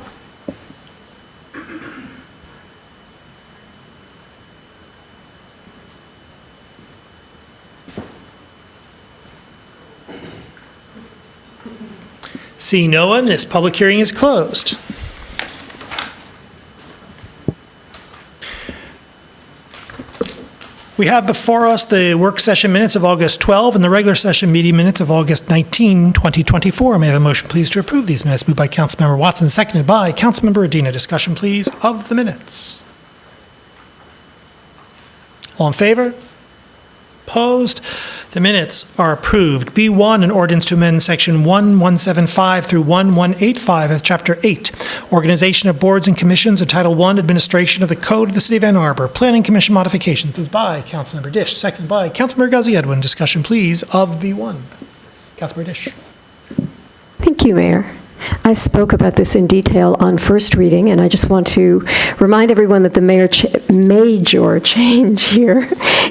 Seeing no one, this public hearing is closed. We have before us the work session minutes of August 12 and the regular session meeting minutes of August 19, 2024. May I have a motion, please, to approve these minutes? Moved by Councilmember Watson, seconded by Councilmember Adina. Discussion, please, of the minutes. All in favor? Opposed? The minutes are approved. B1, an ordinance to amend Section 1175 through 1185 of Chapter 8, Organization of Boards and Commissions of Title I, Administration of the Code of the City of Ann Arbor, Planning Commission modifications. Moved by Councilmember Dish, seconded by Councilmember Guzzi Edwin. Discussion, please, of B1. Councilmember Dish. Thank you, Mayor. I spoke about this in detail on first reading, and I just want to remind everyone that the major change here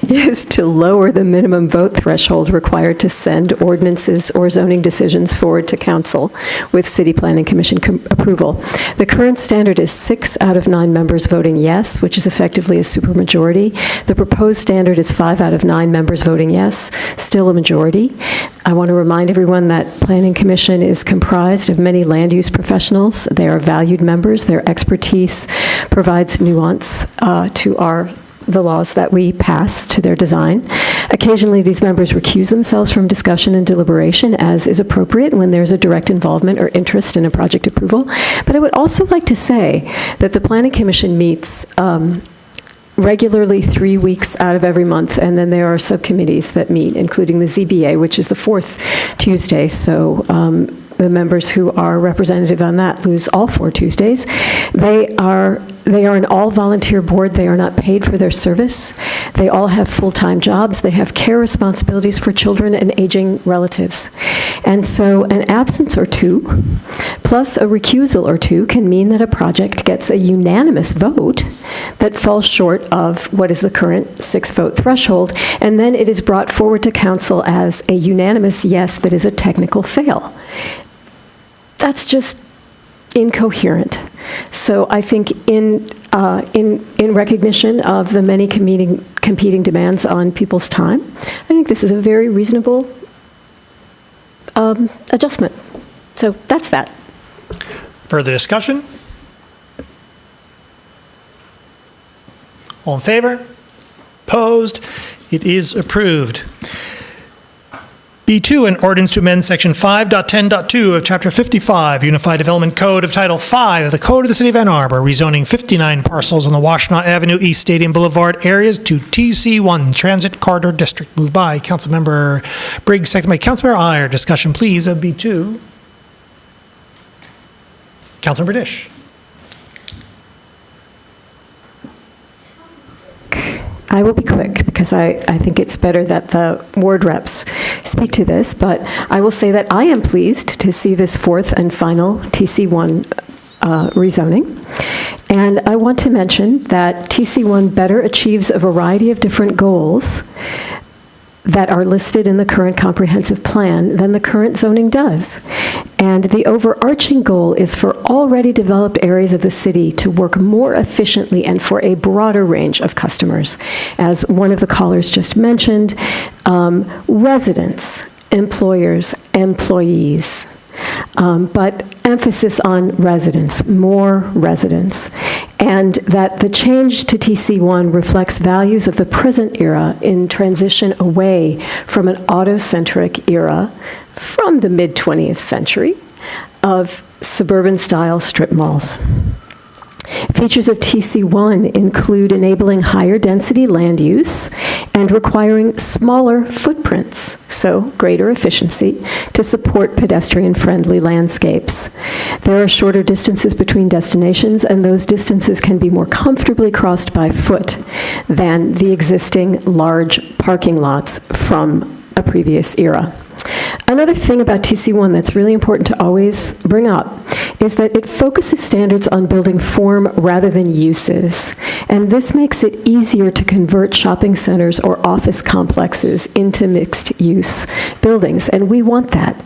is to lower the minimum vote threshold required to send ordinances or zoning decisions forward to council with City Planning Commission approval. The current standard is 6 out of 9 members voting yes, which is effectively a supermajority. The proposed standard is 5 out of 9 members voting yes, still a majority. I want to remind everyone that Planning Commission is comprised of many land use professionals. They are valued members. Their expertise provides nuance to the laws that we pass, to their design. Occasionally, these members recuse themselves from discussion and deliberation, as is appropriate when there's a direct involvement or interest in a project approval. But I would also like to say that the Planning Commission meets regularly 3 weeks out of every month, and then there are subcommittees that meet, including the ZBA, which is the 4th Tuesday. So the members who are representative on that lose all 4 Tuesdays. They are an all-volunteer board. They are not paid for their service. They all have full-time jobs. They have care responsibilities for children and aging relatives. And so an absence or two, plus a recusal or two, can mean that a project gets a unanimous vote that falls short of what is the current 6-vote threshold, and then it is brought forward to council as a unanimous yes that is a technical fail. That's just incoherent. So I think in recognition of the many competing demands on people's time, I think this is a very reasonable adjustment. So that's that. Further discussion? All in favor? Opposed? It is approved. B2, an ordinance to amend Section 5.10.2 of Chapter 55, Unified Development Code of Title 5 of the Code of the City of Ann Arbor, rezoning 59 parcels on the Washtenaw Avenue East Stadium Boulevard areas to TC1 Transit Corridor District. Moved by Councilmember Briggs, second by Councilmember Iyer. Discussion, please, of B2. Councilmember Dish. I will be quick because I think it's better that the ward reps speak to this, but I will say that I am pleased to see this 4th and final TC1 rezoning. And I want to mention that TC1 better achieves a variety of different goals that are listed in the current comprehensive plan than the current zoning does. And the overarching goal is for already developed areas of the city to work more efficiently and for a broader range of customers. As one of the callers just mentioned, residents, employers, employees, but emphasis on residents, more residents, and that the change to TC1 reflects values of the present era in transition away from an auto-centric era from the mid-20th century of suburban-style strip malls. Features of TC1 include enabling higher density land use and requiring smaller footprints, so greater efficiency, to support pedestrian-friendly landscapes. There are shorter distances between destinations, and those distances can be more comfortably crossed by foot than the existing large parking lots from a previous era. Another thing about TC1 that's really important to always bring up is that it focuses standards on building form rather than uses. And this makes it easier to convert shopping centers or office complexes into mixed-use buildings. And we want that.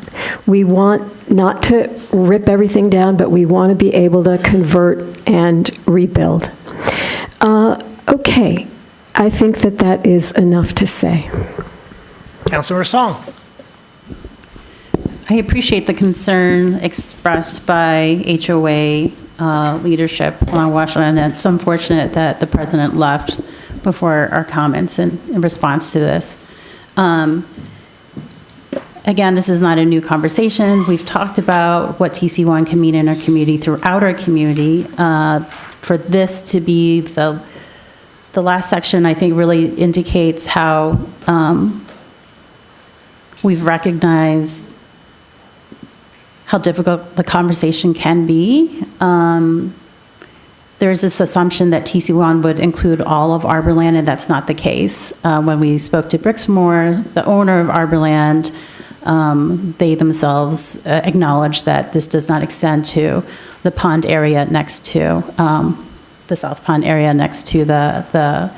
We want not to rip everything down, but we want to be able to convert and rebuild. Okay, I think that is enough to say. Councilor Song. I appreciate the concern expressed by HOA leadership on Washington. It's unfortunate that the president left before our comments in response to this. Again, this is not a new conversation. We've talked about what TC1 can mean in our community throughout our community. For this to be the last section, I think really indicates how we've recognized how difficult the conversation can be. There's this assumption that TC1 would include all of Arborland, and that's not the case. When we spoke to Brixmore, the owner of Arborland, they themselves acknowledged that this does not extend to the pond area next to, the South Pond area next to the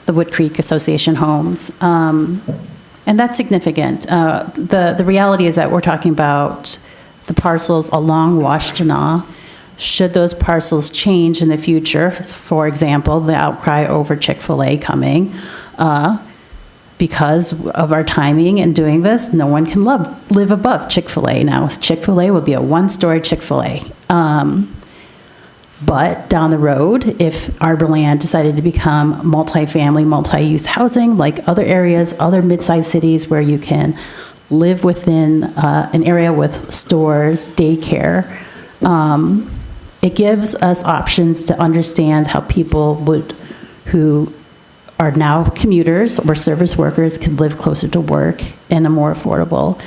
Wood Creek Association homes. And that's significant. The reality is that we're talking about the parcels along Washtenaw. Should those parcels change in the future, for example, the outcry over Chick-fil-A coming, because of our timing and doing this, no one can live above Chick-fil-A. Now, Chick-fil-A would be a one-story Chick-fil-A. But down the road, if Arborland decided to become multifamily, multi-use housing, like other areas, other mid-sized cities where you can live within an area with stores, daycare, it gives us options to understand how people who are now commuters or service workers could live closer to work in a more affordable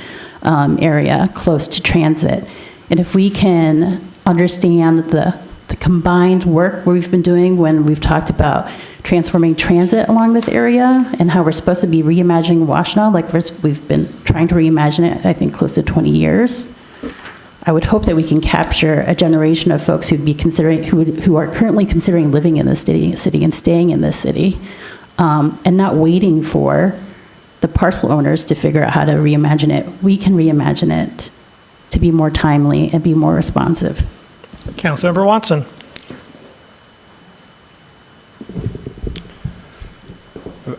area, close to transit. And if we can understand the combined work we've been doing when we've talked about transforming transit along this area and how we're supposed to be reimagining Washtenaw, like we've been trying to reimagine it, I think, close to 20 years. I would hope that we can capture a generation of folks who are currently considering living in this city and staying in this city, and not waiting for the parcel owners to figure out how to reimagine it. We can reimagine it to be more timely and be more responsive. Councilmember Watson.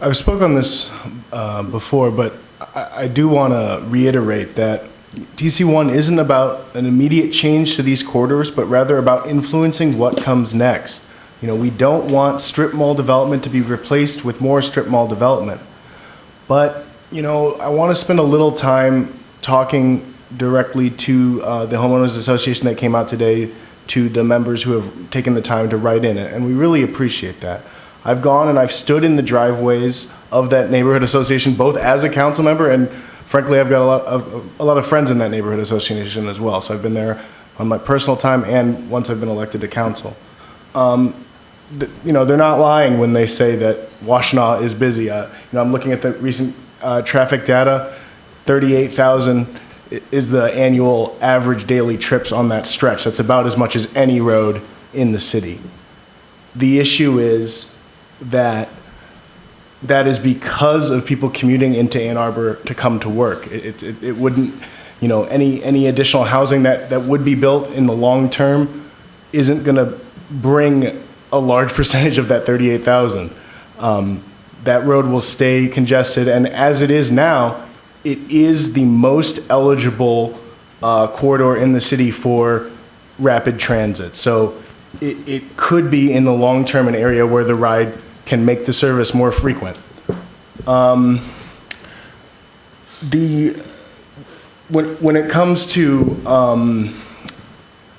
I've spoken on this before, but I do want to reiterate that TC1 isn't about an immediate change to these corridors, but rather about influencing what comes next. You know, we don't want strip mall development to be replaced with more strip mall development. But, you know, I want to spend a little time talking directly to the homeowners association that came out today, to the members who have taken the time to write in, and we really appreciate that. I've gone and I've stood in the driveways of that neighborhood association, both as a council member and frankly, I've got a lot of friends in that neighborhood association as well. So I've been there on my personal time and once I've been elected to council. You know, they're not lying when they say that Washtenaw is busy. You know, I'm looking at the recent traffic data. 38,000 is the annual average daily trips on that stretch. That's about as much as any road in the city. The issue is that is because of people commuting into Ann Arbor to come to work. It wouldn't, you know, any additional housing that would be built in the long term isn't going to bring a large percentage of that 38,000. That road will stay congested, and as it is now, it is the most eligible corridor in the city for rapid transit. So it could be in the long term an area where the ride can make the service more frequent. When it comes to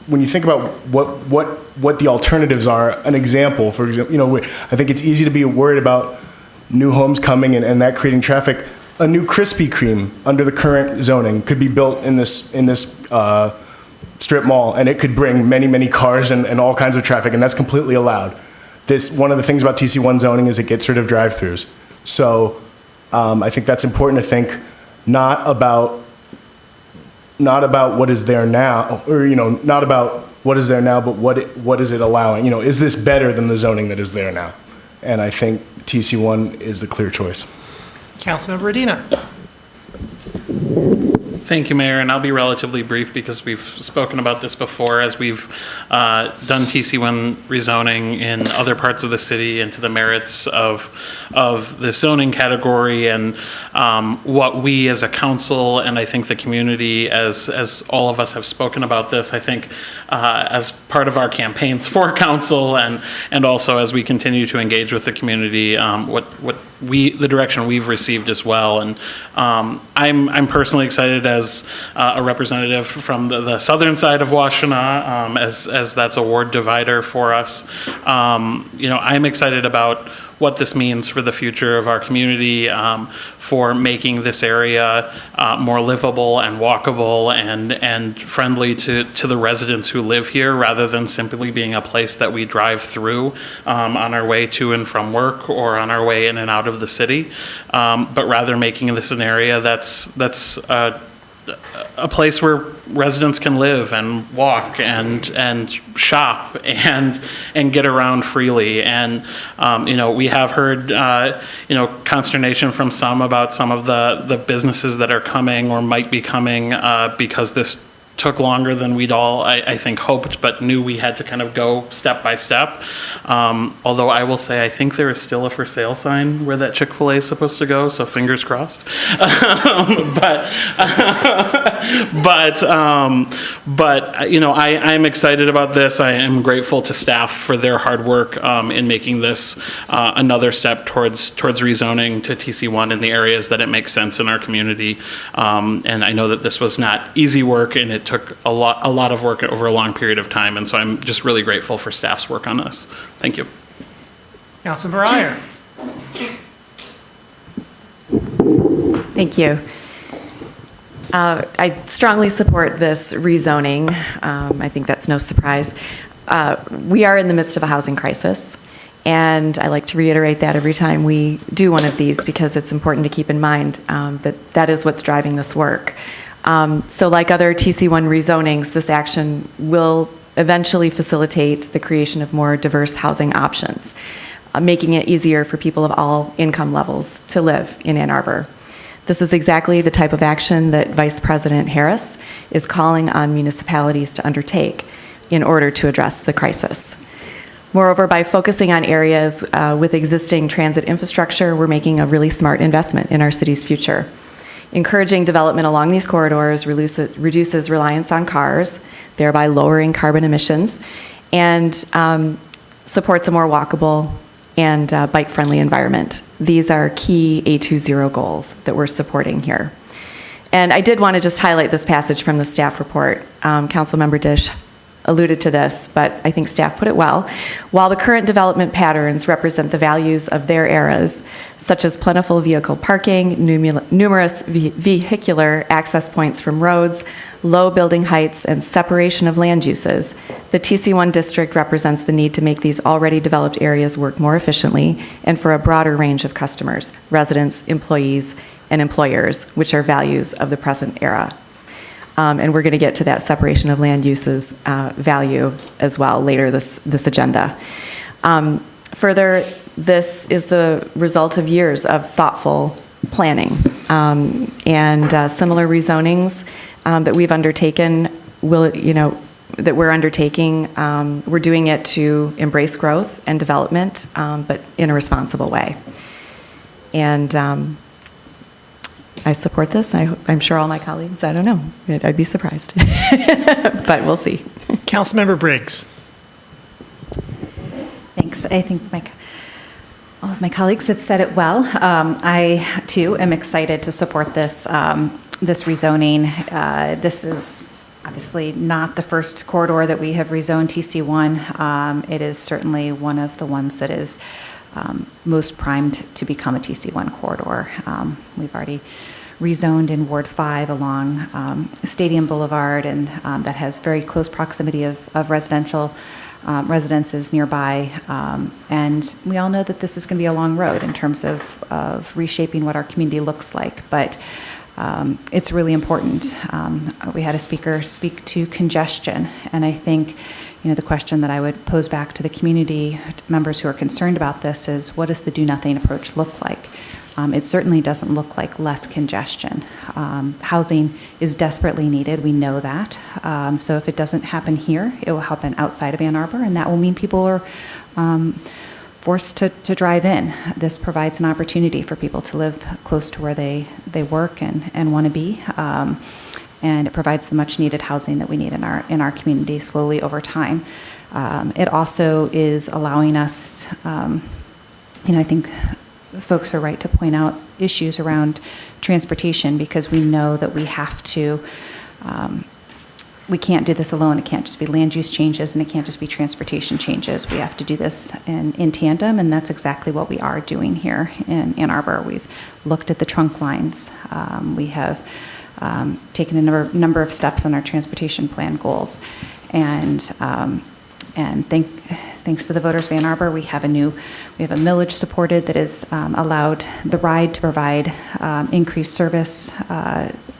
when you think about what the alternatives are, an example, for example, you know, I think it's easy to be worried about new homes coming and that creating traffic. A new Krispy Kreme under the current zoning could be built in this strip mall, and it could bring many cars and all kinds of traffic, and that's completely allowed. One of the things about TC1 zoning is it gets rid of drive-throughs. So I think that's important to think not about what is there now, or, you know, not about what is there now, but what is it allowing? You know, is this better than the zoning that is there now? And I think TC1 is the clear choice. Councilmember Medina. Thank you, Mayor, and I'll be relatively brief because we've spoken about this before as we've done TC1 rezoning in other parts of the city into the merits of the zoning category and what we as a council and I think the community as all of us have spoken about this, I think as part of our campaigns for council and also as we continue to engage with the community, the direction we've received as well. And I'm personally excited as a representative from the southern side of Washtenaw, as that's a ward divider for us. I'm excited about what this means for the future of our community, for making this area more livable and walkable and friendly to the residents who live here, rather than simply being a place that we drive through on our way to and from work or on our way in and out of the city, but rather making this an area that's a place where residents can live and walk and shop and get around freely. And we have heard consternation from some about some of the businesses that are coming or might be coming because this took longer than we'd all, I think, hoped, but knew we had to kind of go step by step. Although I will say, I think there is still a for sale sign where that Chick-fil-A is supposed to go, so fingers crossed. I'm excited about this. I am grateful to staff for their hard work in making this another step towards rezoning to TC1 in the areas that it makes sense in our community. And I know that this was not easy work, and it took a lot of work over a long period of time, and so I'm just really grateful for staff's work on this. Thank you. Councilmember Iyer. Thank you. I strongly support this rezoning. I think that's no surprise. We are in the midst of a housing crisis, and I like to reiterate that every time we do one of these because it's important to keep in mind that is what's driving this work. So like other TC1 rezonings, this action will eventually facilitate the creation of more diverse housing options, making it easier for people of all income levels to live in Ann Arbor. This is exactly the type of action that Vice President Harris is calling on municipalities to undertake in order to address the crisis. Moreover, by focusing on areas with existing transit infrastructure, we're making a really smart investment in our city's future. Encouraging development along these corridors reduces reliance on cars, thereby lowering carbon emissions, and supports a more walkable and bike-friendly environment. These are key A20 goals that we're supporting here. And I did want to just highlight this passage from the staff report. Councilmember Dish alluded to this, but I think staff put it well. While the current development patterns represent the values of their eras, such as plentiful vehicle parking, numerous vehicular access points from roads, low building heights, and separation of land uses, the TC1 district represents the need to make these already developed areas work more efficiently and for a broader range of customers, residents, employees, and employers, which are values of the present era. And we're going to get to that separation of land uses value as well later this agenda. Further, this is the result of years of thoughtful planning. And similar rezonings that we've undertaken that we're undertaking, we're doing it to embrace growth and development, but in a responsible way. And I support this. I'm sure all my colleagues, I don't know, I'd be surprised, but we'll see. Councilmember Briggs. Thanks. I think all of my colleagues have said it well. I, too, am excited to support this rezoning. This is obviously not the first corridor that we have rezoned TC1. It is certainly one of the ones that is most primed to become a TC1 corridor. We've already rezoned in Ward 5 along Stadium Boulevard, and that has very close proximity of residential residences nearby. And we all know that this is going to be a long road in terms of reshaping what our community looks like, but it's really important. We had a speaker speak to congestion, and I think the question that I would pose back to the community members who are concerned about this is, what does the do-nothing approach look like? it certainly doesn't look like less congestion. Housing is desperately needed, we know that. So if it doesn't happen here, it will happen outside of Ann Arbor, and that will mean people are forced to drive in. This provides an opportunity for people to live close to where they work and want to be. And it provides the much-needed housing that we need in our community slowly over time. It also is allowing us, I think folks are right to point out issues around transportation, because we know that we have to, we can't do this alone. It can't just be land use changes, and it can't just be transportation changes. We have to do this in tandem, and that's exactly what we are doing here in Ann Arbor. We've looked at the trunk lines. We have taken a number of steps on our transportation plan goals, and thanks to the voters of Ann Arbor, we have a millage supported that has allowed the ride to provide increased service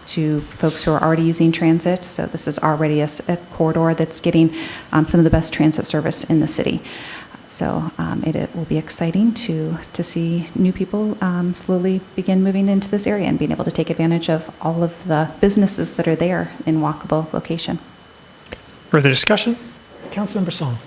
to folks who are already using transit. So this is already a corridor that's getting some of the best transit service in the city. So it will be exciting to see new people slowly begin moving into this area and being able to take advantage of all of the businesses that are there in walkable location. Further discussion? Councilmember Song.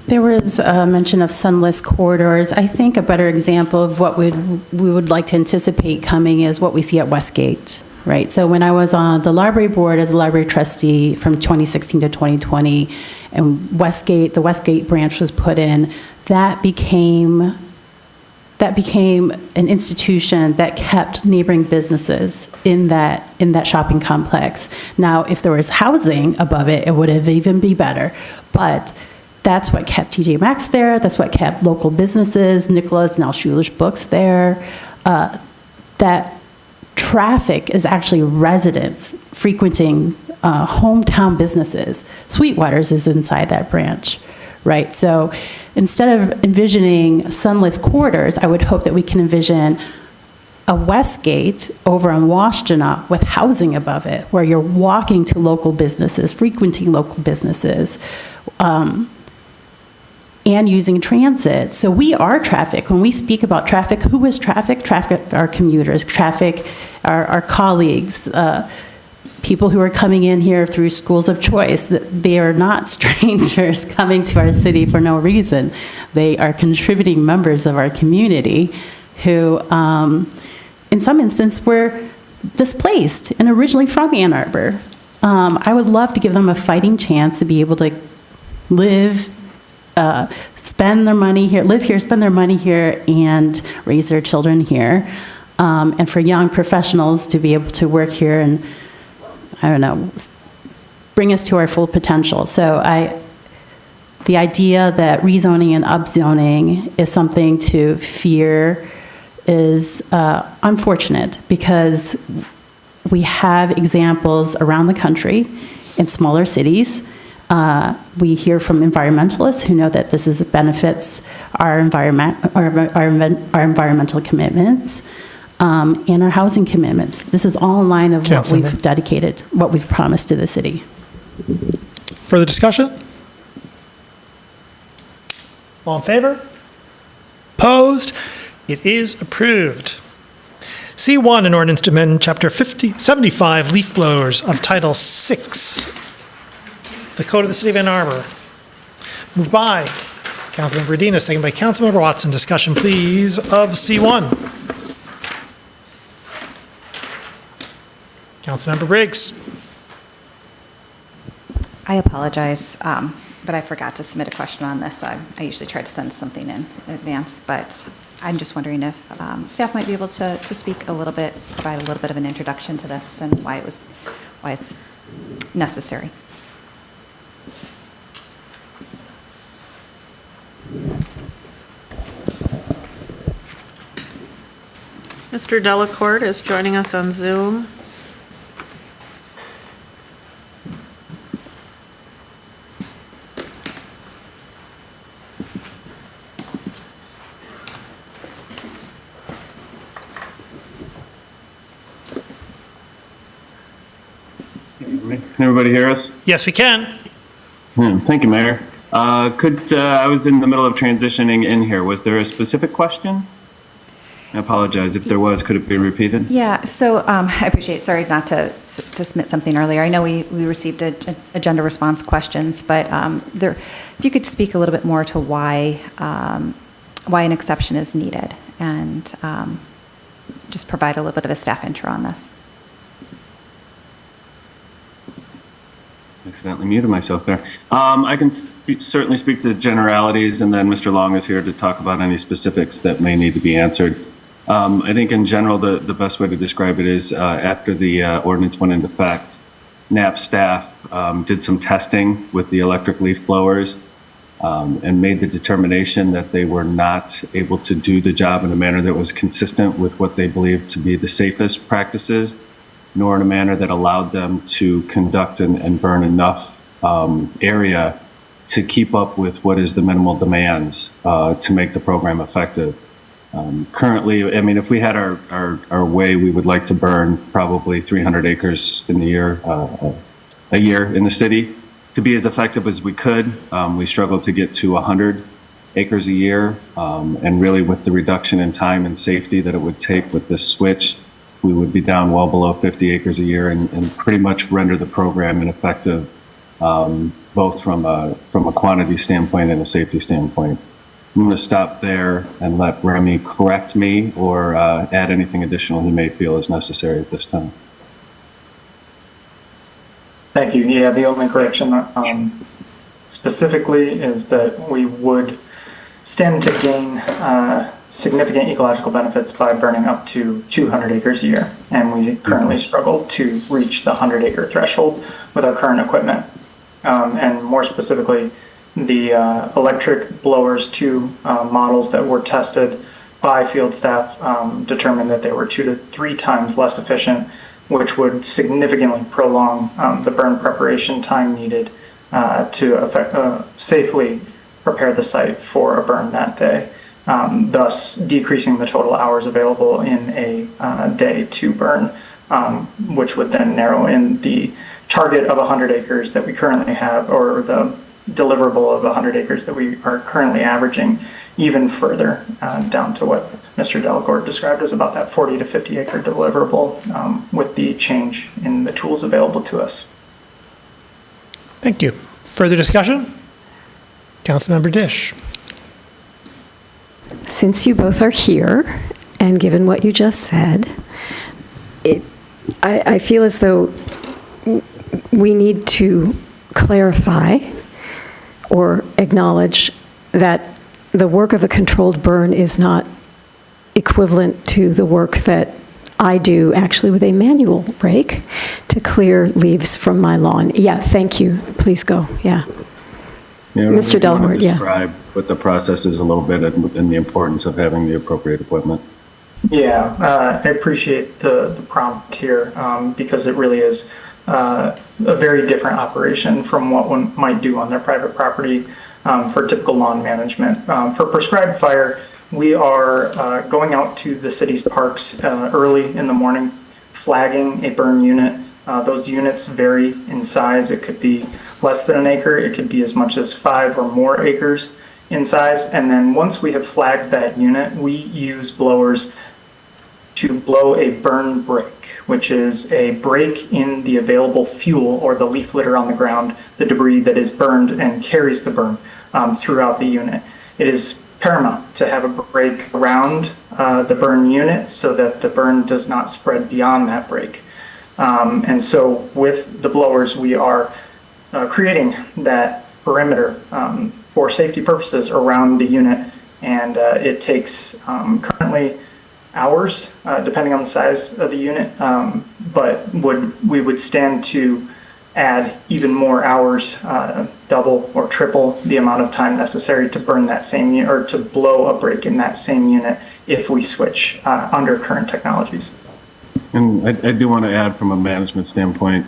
There was a mention of sunless corridors. I think a better example of what we would like to anticipate coming is what we see at Westgate, right? So when I was on the library board as a library trustee from 2016 to 2020, and the Westgate branch was put in, that became an institution that kept neighboring businesses in that shopping complex. Now, if there was housing above it, it would have even be better. But that's what kept TJ Maxx there. That's what kept local businesses, Nicola's and Al Schuler's Books there. That traffic is actually residents frequenting hometown businesses. Sweetwater's is inside that branch, right? So instead of envisioning sunless corridors, I would hope that we can envision a Westgate over on Washtenaw with housing above it, where you're walking to local businesses, frequenting local businesses, and using transit. So we are traffic. When we speak about traffic, who is traffic? Traffic are commuters. Traffic are our colleagues, people who are coming in here through schools of choice. They are not strangers coming to our city for no reason. They are contributing members of our community who, in some instances, were displaced and originally from Ann Arbor. I would love to give them a fighting chance to be able to live, spend their money here, live here, spend their money here, and raise their children here. And for young professionals to be able to work here and, bring us to our full potential. So the idea that rezoning and upzoning is something to fear is unfortunate, because we have examples around the country in smaller cities. We hear from environmentalists who know that this benefits our environmental commitments and our housing commitments. This is all in line of what we've dedicated, what we've promised to the city. Further discussion? All in favor? Opposed? It is approved. C1, an ordinance to amend Chapter 75, leaf blowers of Title 6, the Code of the City of Ann Arbor. Moved by Councilmember Medina, second by Councilmember Watson. Discussion, please, of C1. Councilmember Briggs. I apologize, but I forgot to submit a question on this, so I usually try to send something in advance, but I'm just wondering if staff might be able to speak a little bit, provide a little bit of an introduction to this and why it's necessary. Mr. Delacorte is joining us on Zoom. Can everybody hear us? Yes, we can. Thank you, Mayor. I was in the middle of transitioning in here. Was there a specific question? I apologize. If there was, could it be repeated? Yeah, so I appreciate, sorry not to submit something earlier. I know we received agenda response questions, but if you could speak a little bit more to why an exception is needed, and just provide a little bit of a staff intro on this. Accidentally muted myself there. I can certainly speak to the generalities, and then Mr. Long is here to talk about any specifics that may need to be answered. I think in general, the best way to describe it is after the ordinance went into effect, NAP staff did some testing with the electric leaf blowers and made the determination that they were not able to do the job in a manner that was consistent with what they believed to be the safest practices, nor in a manner that allowed them to conduct and burn enough area to keep up with what is the minimal demands to make the program effective. Currently, I mean, if we had our way, we would like to burn probably 300 acres in the year, a year in the city. To be as effective as we could, we struggle to get to 100 acres a year. And really with the reduction in time and safety that it would take with this switch, we would be down well below 50 acres a year and pretty much render the program ineffective, both from a quantity standpoint and a safety standpoint. I'm going to stop there and let Remy correct me or add anything additional he may feel is necessary at this time. Thank you. Yeah, the only correction specifically is that we would stand to gain significant ecological benefits by burning up to 200 acres a year. And we currently struggle to reach the 100-acre threshold with our current equipment. And more specifically, the electric blowers, two models that were tested by field staff determined that they were 2 to 3 times less efficient, which would significantly prolong the burn preparation time needed to safely prepare the site for a burn that day, thus decreasing the total hours available in a day to burn, which would then narrow in the target of 100 acres that we currently have, or the deliverable of 100 acres that we are currently averaging, even further down to what Mr. Delacourt described as about that 40 to 50 acre deliverable with the change in the tools available to us. Thank you. Further discussion? Councilmember Dish. Since you both are here, and given what you just said, I feel as though we need to clarify or acknowledge that the work of a controlled burn is not equivalent to the work that I do actually with a manual rake to clear leaves from my lawn. Yeah, thank you. Please go. Yeah. Mr. Delacourt, yeah. Describe what the process is a little bit and the importance of having the appropriate equipment. Yeah, I appreciate the prompt here because it really is a very different operation from what one might do on their private property for typical lawn management. For prescribed fire, we are going out to the city's parks early in the morning, flagging a burn unit. Those units vary in size. It could be less than an acre. It could be as much as 5 or more acres in size. And then once we have flagged that unit, we use blowers to blow a burn break, which is a break in the available fuel or the leaf litter on the ground, the debris that is burned and carries the burn throughout the unit. It is paramount to have a break around the burn unit so that the burn does not spread beyond that break. And so with the blowers, we are creating that perimeter for safety purposes around the unit. And it takes currently hours, depending on the size of the unit, but we would stand to add even more hours, double or triple the amount of time necessary to burn that same unit or to blow a break in that same unit if we switch under current technologies. And I do want to add from a management standpoint,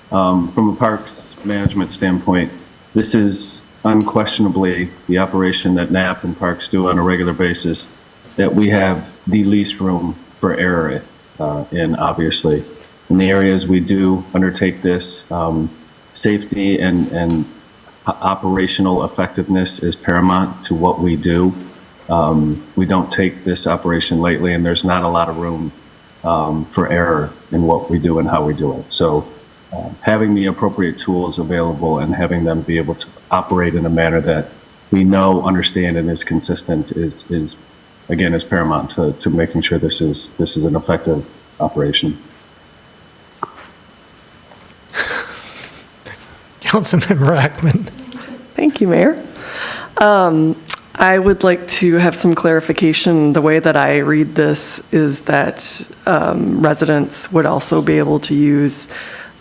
from a parks management standpoint, this is unquestionably the operation that NAP and parks do on a regular basis that we have the least room for error in, obviously. In the areas we do undertake this, safety and operational effectiveness is paramount to what we do. We don't take this operation lightly, and there's not a lot of room for error in what we do and how we do it. So having the appropriate tools available and having them be able to operate in a manner that we know, understand, and is consistent is again, is paramount to making sure this is an effective operation. Councilmember Ackman. Thank you, Mayor. I would like to have some clarification. The way that I read this is that residents would also be able to use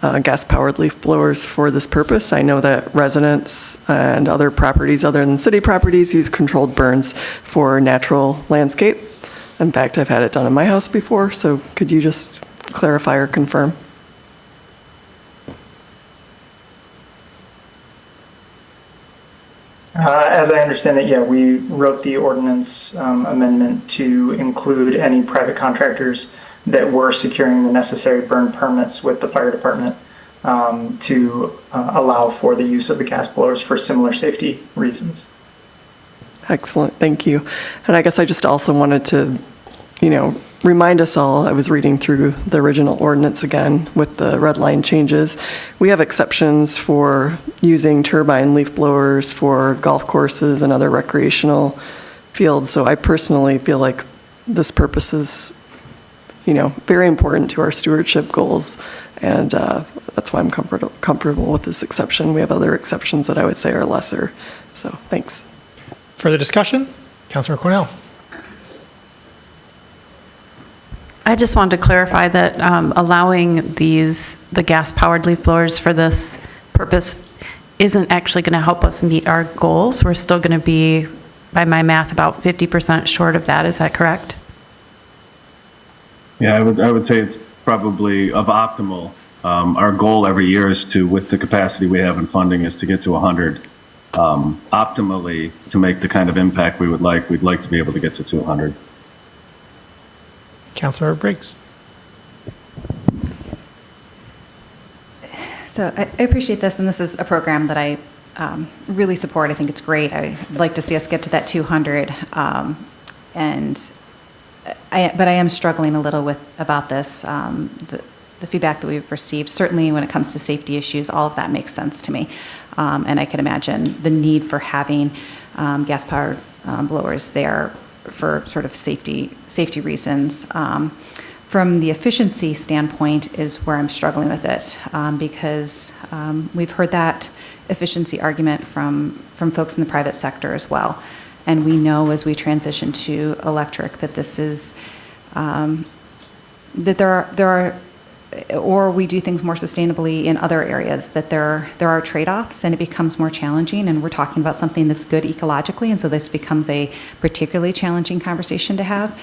gas-powered leaf blowers for this purpose. I know that residents and other properties other than city properties use controlled burns for natural landscape. In fact, I've had it done in my house before, so could you just clarify or confirm? As I understand it, yeah, we wrote the ordinance amendment to include any private contractors that were securing the necessary burn permits with the fire department to allow for the use of the gas blowers for similar safety reasons. Excellent, thank you. And I guess I just also wanted to, remind us all, I was reading through the original ordinance again with the red line changes. We have exceptions for using turbine leaf blowers for golf courses and other recreational fields. So I personally feel like this purpose is, very important to our stewardship goals. And that's why I'm comfortable with this exception. We have other exceptions that I would say are lesser. So thanks. Further discussion? Councilor Cornell. I just wanted to clarify that allowing the gas-powered leaf blowers for this purpose isn't actually going to help us meet our goals. We're still going to be, by my math, about 50% short of that. Is that correct? Yeah, I would say it's probably of optimal. Our goal every year is to, with the capacity we have in funding, is to get to 100. Optimally, to make the kind of impact we would like, we'd like to be able to get to 200. Councilor Briggs. So I appreciate this, and this is a program that I really support. I think it's great. I'd like to see us get to that 200. But I am struggling a little about this. The feedback that we've received, certainly when it comes to safety issues, all of that makes sense to me. And I can imagine the need for having gas-powered blowers there for sort of safety reasons. From the efficiency standpoint is where I'm struggling with it, because we've heard that efficiency argument from folks in the private sector as well. And we know as we transition to electric that this is, that there are, or we do things more sustainably in other areas, that there are trade-offs and it becomes more challenging, and we're talking about something that's good ecologically, and so this becomes a particularly challenging conversation to have.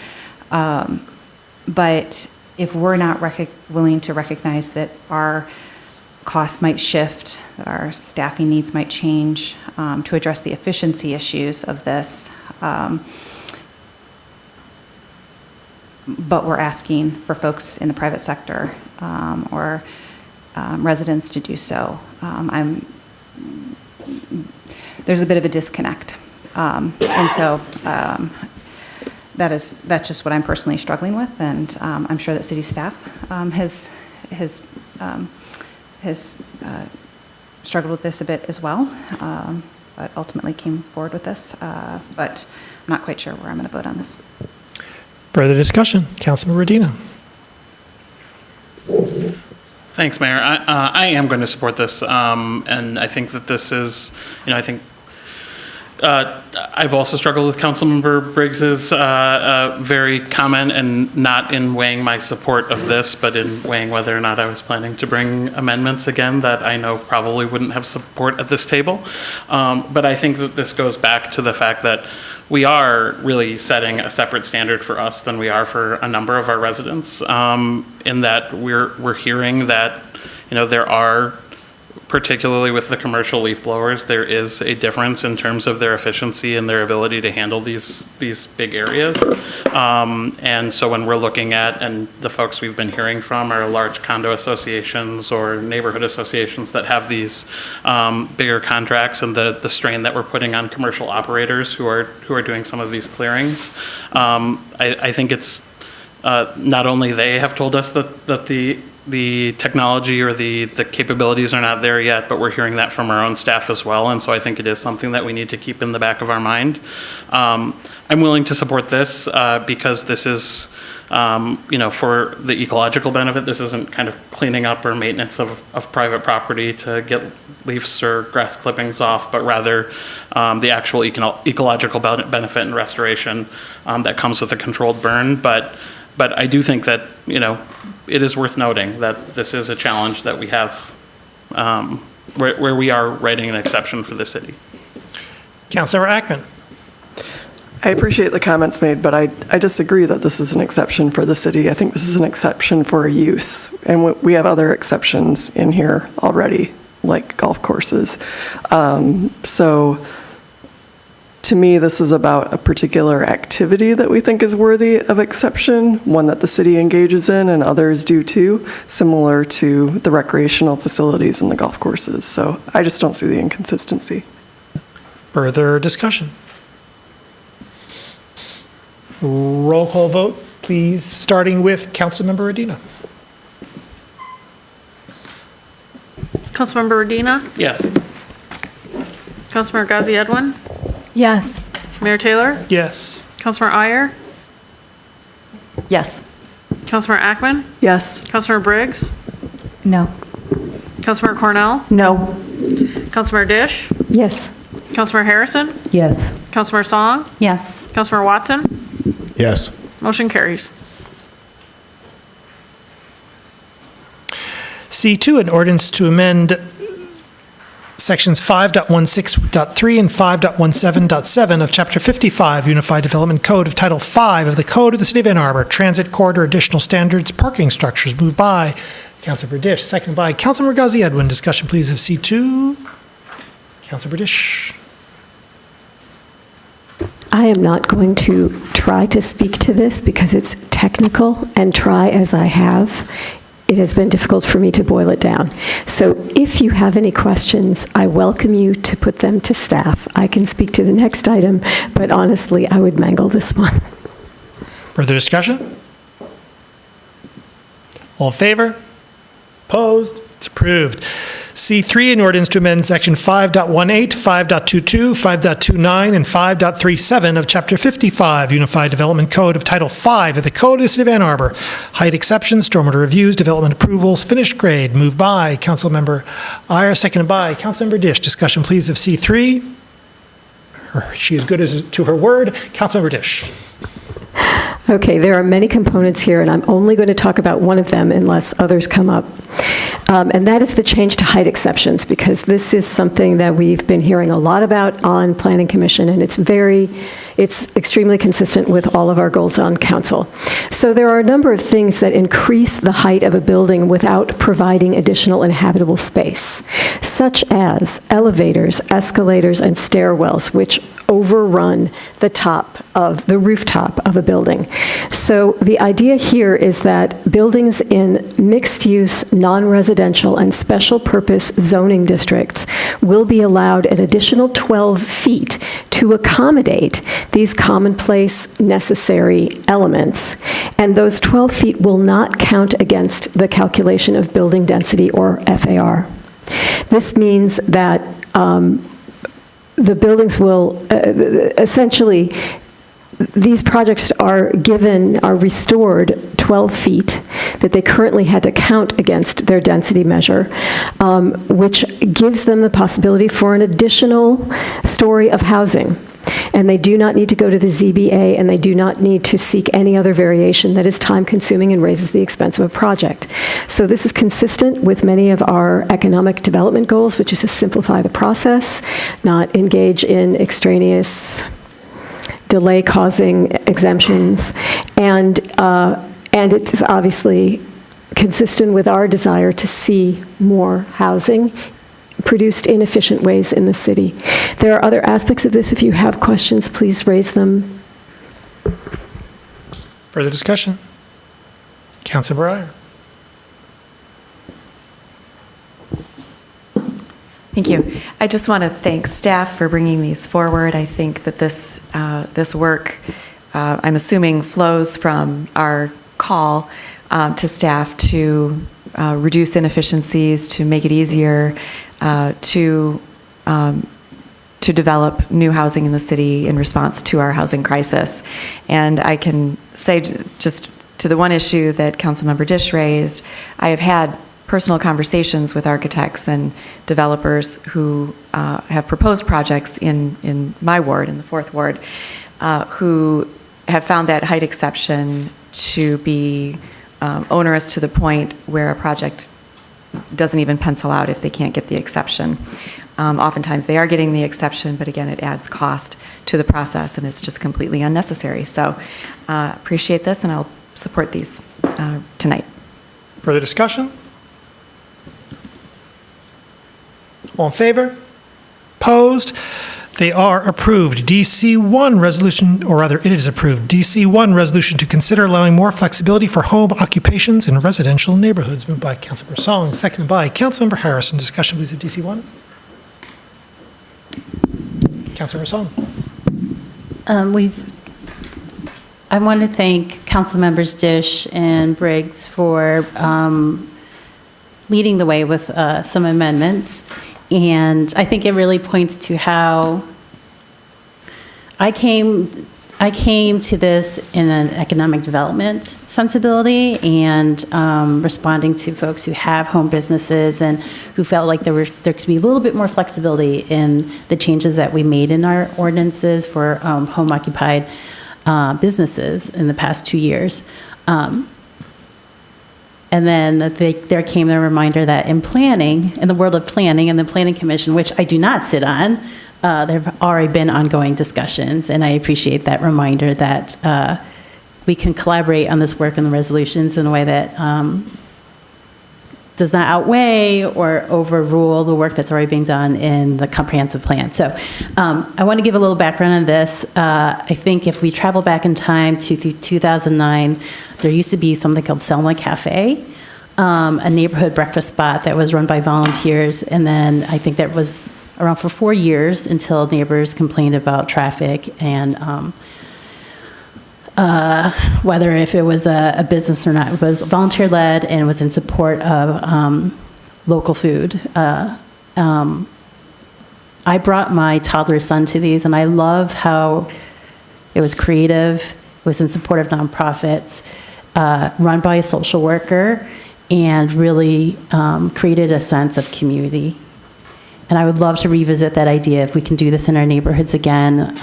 But if we're not willing to recognize that our costs might shift, that our staffing needs might change to address the efficiency issues of this, but we're asking for folks in the private sector or residents to do so. There's a bit of a disconnect. And so that's just what I'm personally struggling with, and I'm sure that city staff has struggled with this a bit as well, but ultimately came forward with this. But I'm not quite sure where I'm going to vote on this. Further discussion? Councilman Rodino. Thanks, Mayor. I am going to support this, and I think that this is, I think I've also struggled with Councilmember Briggs's very comment, and not in weighing my support of this, but in weighing whether or not I was planning to bring amendments again that I know probably wouldn't have support at this table. But I think that this goes back to the fact that we are really setting a separate standard for us than we are for a number of our residents, in that we're hearing that, there are particularly with the commercial leaf blowers, there is a difference in terms of their efficiency and their ability to handle these big areas. And so when we're looking at, and the folks we've been hearing from are large condo associations or neighborhood associations that have these bigger contracts, and the strain that we're putting on commercial operators who are doing some of these clearings. I think it's not only they have told us that the technology or the capabilities are not there yet, but we're hearing that from our own staff as well. And so I think it is something that we need to keep in the back of our mind. I'm willing to support this because this is, for the ecological benefit. This isn't kind of cleaning up or maintenance of private property to get leaves or grass clippings off, but rather the actual ecological benefit and restoration that comes with a controlled burn. But I do think that, it is worth noting that this is a challenge that we have where we are writing an exception for the city. Councilor Ackman. I appreciate the comments made, but I disagree that this is an exception for the city. I think this is an exception for a use. And we have other exceptions in here already, like golf courses. So to me, this is about a particular activity that we think is worthy of exception, one that the city engages in and others do too, similar to the recreational facilities and the golf courses. So I just don't see the inconsistency. Further discussion? Roll call vote, please, starting with Councilmember Adina. Councilmember Radina? Yes. Councilmember Ghazi Edwin? Yes. Mayor Taylor? Yes. Councilmember Iyer? Yes. Councilmember Ackman? Yes. Councilmember Briggs? No. Councilmember Cornell? No. Councilmember Dish? Yes. Councilmember Harrison? Yes. Councilmember Song? Yes. Councilmember Watson? Yes. Motion carries. C2, an ordinance to amend Sections 5.16.3 and 5.17.7 of Chapter 55 Unified Development Code of Title 5 of the Code of the City of Ann Arbor, Transit Corridor Additional Standards Parking Structures, moved by Councilmember Dish, seconded by Councilmember Ghazi Edwin. Discussion, please, of C2. Councilmember Dish. I am not going to try to speak to this because it's technical, and try as I have, it has been difficult for me to boil it down. So if you have any questions, I welcome you to put them to staff. I can speak to the next item, but honestly, I would mangle this one. Further discussion? All in favor? Opposed? It's approved. C3, an ordinance to amend Section 5.18, 5.22, 5.29, and 5.37 of Chapter 55 Unified Development Code of Title 5 of the Code of the City of Ann Arbor, height exceptions, stormwater reviews, development approvals, finished grade, moved by Councilmember Iyer, seconded by Councilmember Dish. Discussion, please, of C3. She is good as to her word. Councilmember Dish. Okay, there are many components here, and I'm only going to talk about one of them unless others come up. And that is the change to height exceptions, because this is something that we've been hearing a lot about on Planning Commission, and it's extremely consistent with all of our goals on council. So there are a number of things that increase the height of a building without providing additional inhabitable space, such as elevators, escalators, and stairwells, which overrun the rooftop of a building. So the idea here is that buildings in mixed-use, non-residential, and special-purpose zoning districts will be allowed an additional 12 feet to accommodate these commonplace necessary elements. And those 12 feet will not count against the calculation of building density, or FAR. This means that the buildings will essentially, these projects are restored 12 feet that they currently had to count against their density measure, which gives them the possibility for an additional story of housing. And they do not need to go to the ZBA, and they do not need to seek any other variation that is time-consuming and raises the expense of a project. So this is consistent with many of our economic development goals, which is to simplify the process, not engage in extraneous delay-causing exemptions, and it's obviously consistent with our desire to see more housing produced in efficient ways in the city. There are other aspects of this. If you have questions, please raise them. Further discussion? Councilor Breyer. Thank you. I just want to thank staff for bringing these forward. I think that this work, I'm assuming, flows from our call to staff to reduce inefficiencies, to make it easier to develop new housing in the city in response to our housing crisis. And I can say, just to the one issue that Councilmember Dish raised, I have had personal conversations with architects and developers who have proposed projects in my ward, in the 4th Ward, who have found that height exception to be onerous to the point where a project doesn't even pencil out if they can't get the exception. Oftentimes they are getting the exception, but again, it adds cost to the process and it's just completely unnecessary. So appreciate this, and I'll support these tonight. Further discussion? All in favor? Opposed? They are approved. DC1 resolution, or rather, it is approved. DC1 resolution to consider allowing more flexibility for home occupations in residential neighborhoods. Moved by Councilmember Song, seconded by Councilmember Harrison. Discussion, please, of DC1. Councilmember Song. I want to thank Council Members Dish and Briggs for leading the way with some amendments. And I think it really points to how I came to this in an economic development sensibility and responding to folks who have home businesses and who felt like there could be a little bit more flexibility in the changes that we made in our ordinances for home occupied businesses in the past 2 years. And then there came the reminder that in planning, in the world of planning and the Planning Commission, which I do not sit on, there have already been ongoing discussions, and I appreciate that reminder that we can collaborate on this work and the resolutions in a way that does not outweigh or overrule the work that's already being done in the comprehensive plan. So I want to give a little background on this. I think if we travel back in time to 2009, there used to be something called Selma Cafe, a neighborhood breakfast spot that was run by volunteers. And then I think that was around for 4 years until neighbors complained about traffic and whether if it was a business or not. It was volunteer-led and was in support of local food. I brought my toddler son to these, and I love how it was creative, it was in support of nonprofits, run by a social worker, and really created a sense of community. And I would love to revisit that idea if we can do this in our neighborhoods again,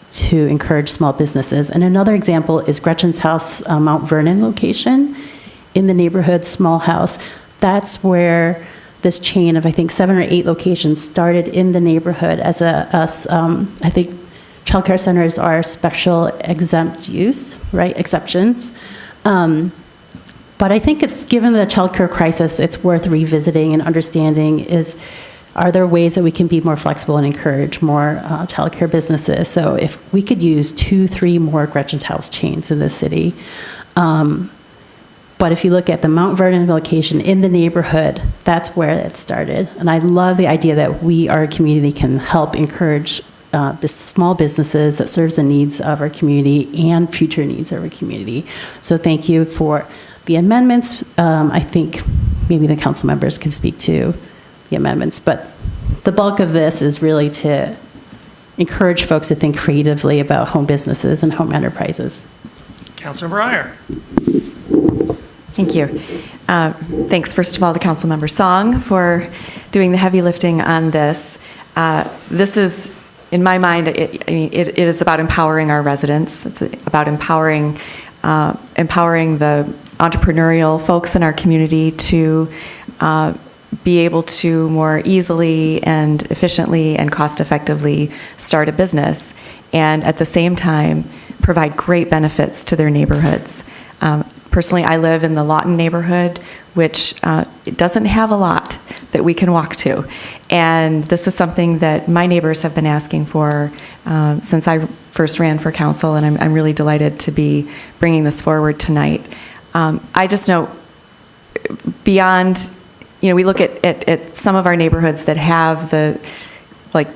to encourage small businesses. And another example is Gretchen's House, Mount Vernon location in the neighborhood, small house. That's where this chain of, I think, 7 or 8 locations started in the neighborhood as I think childcare centers are special exempt use, right, exceptions. But I think it's, given the childcare crisis, it's worth revisiting and understanding are there ways that we can be more flexible and encourage more childcare businesses? So if we could use 2-3 more Gretchen's House chains in the city. But if you look at the Mount Vernon location in the neighborhood, that's where it started. And I love the idea that we, our community, can help encourage small businesses that serves the needs of our community and future needs of our community. So thank you for the amendments. I think maybe the council members can speak to the amendments, but the bulk of this is really to encourage folks to think creatively about home businesses and home enterprises. Councilor Breyer. Thank you. Thanks, first of all, to Councilmember Song for doing the heavy lifting on this. This is, in my mind, it is about empowering our residents. It's about empowering the entrepreneurial folks in our community to be able to more easily and efficiently and cost-effectively start a business, and at the same time provide great benefits to their neighborhoods. Personally, I live in the Lawton neighborhood, which it doesn't have a lot, that we can walk to. And this is something that my neighbors have been asking for since I first ran for council, and I'm really delighted to be bringing this forward tonight. I just know beyond, we look at some of our neighborhoods that have like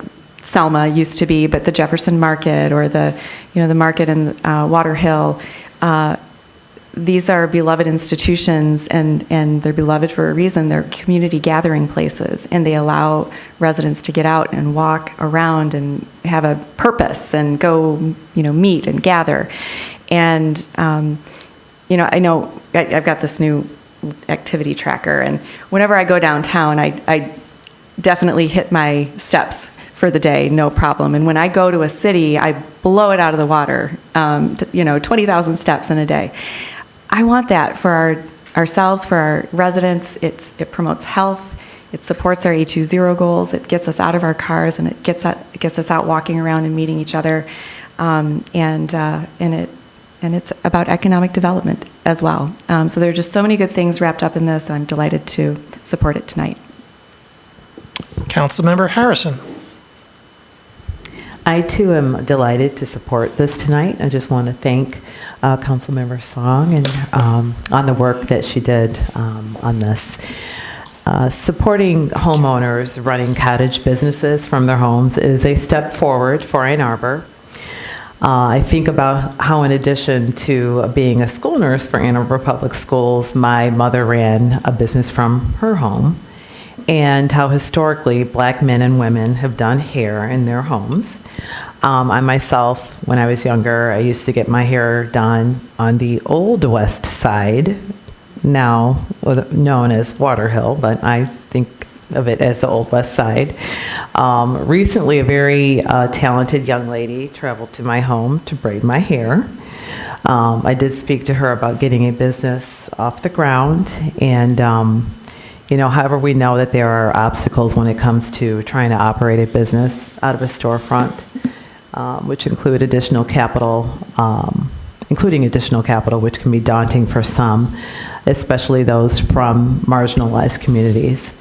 Selma used to be, but the Jefferson Market or the market in Water Hill, these are beloved institutions, and they're beloved for a reason. They're community gathering places, and they allow residents to get out and walk around and have a purpose and go, meet and gather. And, I know I've got this new activity tracker, and whenever I go downtown, I definitely hit my steps for the day, no problem. And when I go to a city, I blow it out of the water, 20,000 steps in a day. I want that for ourselves, for our residents. It promotes health. It supports our A20 goals. It gets us out of our cars, and it gets us out walking around and meeting each other. And it's about economic development as well. So there are just so many good things wrapped up in this. I'm delighted to support it tonight. Councilmember Harrison. I too am delighted to support this tonight. I just want to thank Councilmember Song and on the work that she did on this. Supporting homeowners running cottage businesses from their homes is a step forward for Ann Arbor. I think about how, in addition to being a school nurse for Ann Arbor Public Schools, my mother ran a business from her home, and how historically Black men and women have done hair in their homes. I myself, when I was younger, I used to get my hair done on the Old West Side, now known as Water Hill, but I think of it as the Old West Side. Recently, a very talented young lady traveled to my home to braid my hair. I did speak to her about getting a business off the ground, and however, we know that there are obstacles when it comes to trying to operate a business out of a storefront, which include additional capital, which can be daunting for some, especially those from marginalized communities.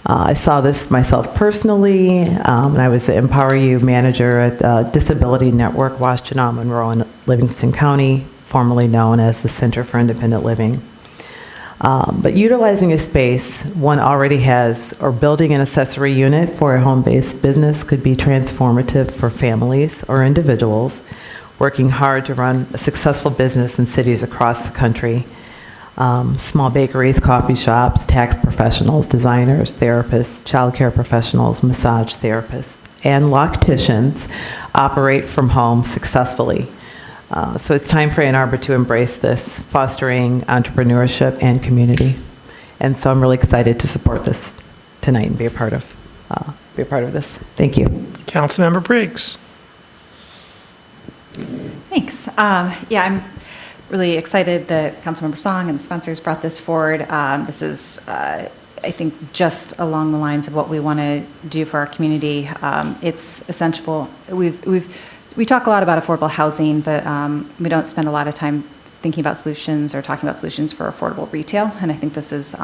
I saw this myself personally, and I was the Empower You manager at Disability Network Washtenaw Monroe in Livingston County, formerly known as the Center for Independent Living. But utilizing a space one already has, or building an accessory unit for a home-based business, could be transformative for families or individuals working hard to run a successful business in cities across the country. Small bakeries, coffee shops, tax professionals, designers, therapists, childcare professionals, massage therapists, and locticians operate from home successfully. So it's time for Ann Arbor to embrace this, fostering entrepreneurship and community. And so I'm really excited to support this tonight and be a part of this. Thank you. Councilmember Briggs. Thanks. I'm really excited that Councilmember Song and the sponsors brought this forward. This is, I think, just along the lines of what we want to do for our community. It's essential. We talk a lot about affordable housing, but we don't spend a lot of time thinking about solutions or talking about solutions for affordable retail, and I think this is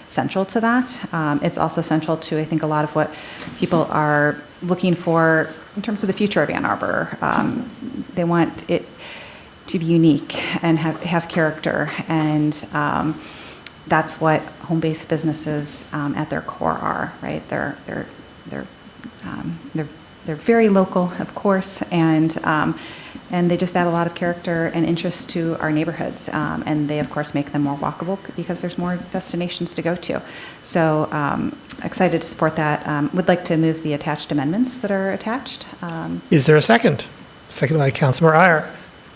central to that. It's also central to, I think, a lot of what people are looking for in terms of the future of Ann Arbor. They want it to be unique and have character, and that's what home-based businesses at their core are, right? They're very local, of course, and they just add a lot of character and interest to our neighborhoods, and they, of course, make them more walkable because there's more destinations to go to. So excited to support that. Would like to move the attached amendments that are attached. Is there a second? Second by Councilmember Iyer.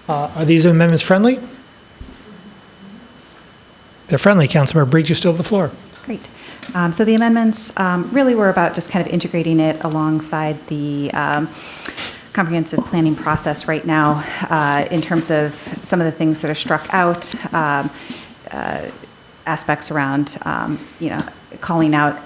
Are these amendments friendly? They're friendly. Councilmember Briggs, you still have the floor. Great. So the amendments really were about just kind of integrating it alongside the comprehensive planning process right now in terms of some of the things that are struck out, aspects around, calling out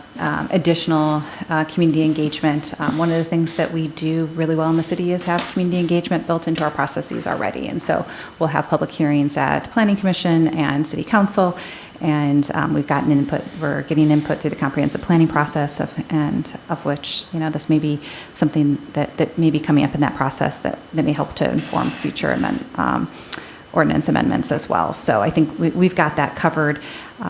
additional community engagement. One of the things that we do really well in the city is have community engagement built into our processes already. And so we'll have public hearings at the Planning Commission and City Council, And we've gotten input, we're getting input through the comprehensive planning process of which, this may be something that may be coming up in that process that may help to inform future ordinance amendments as well. So I think we've got that covered.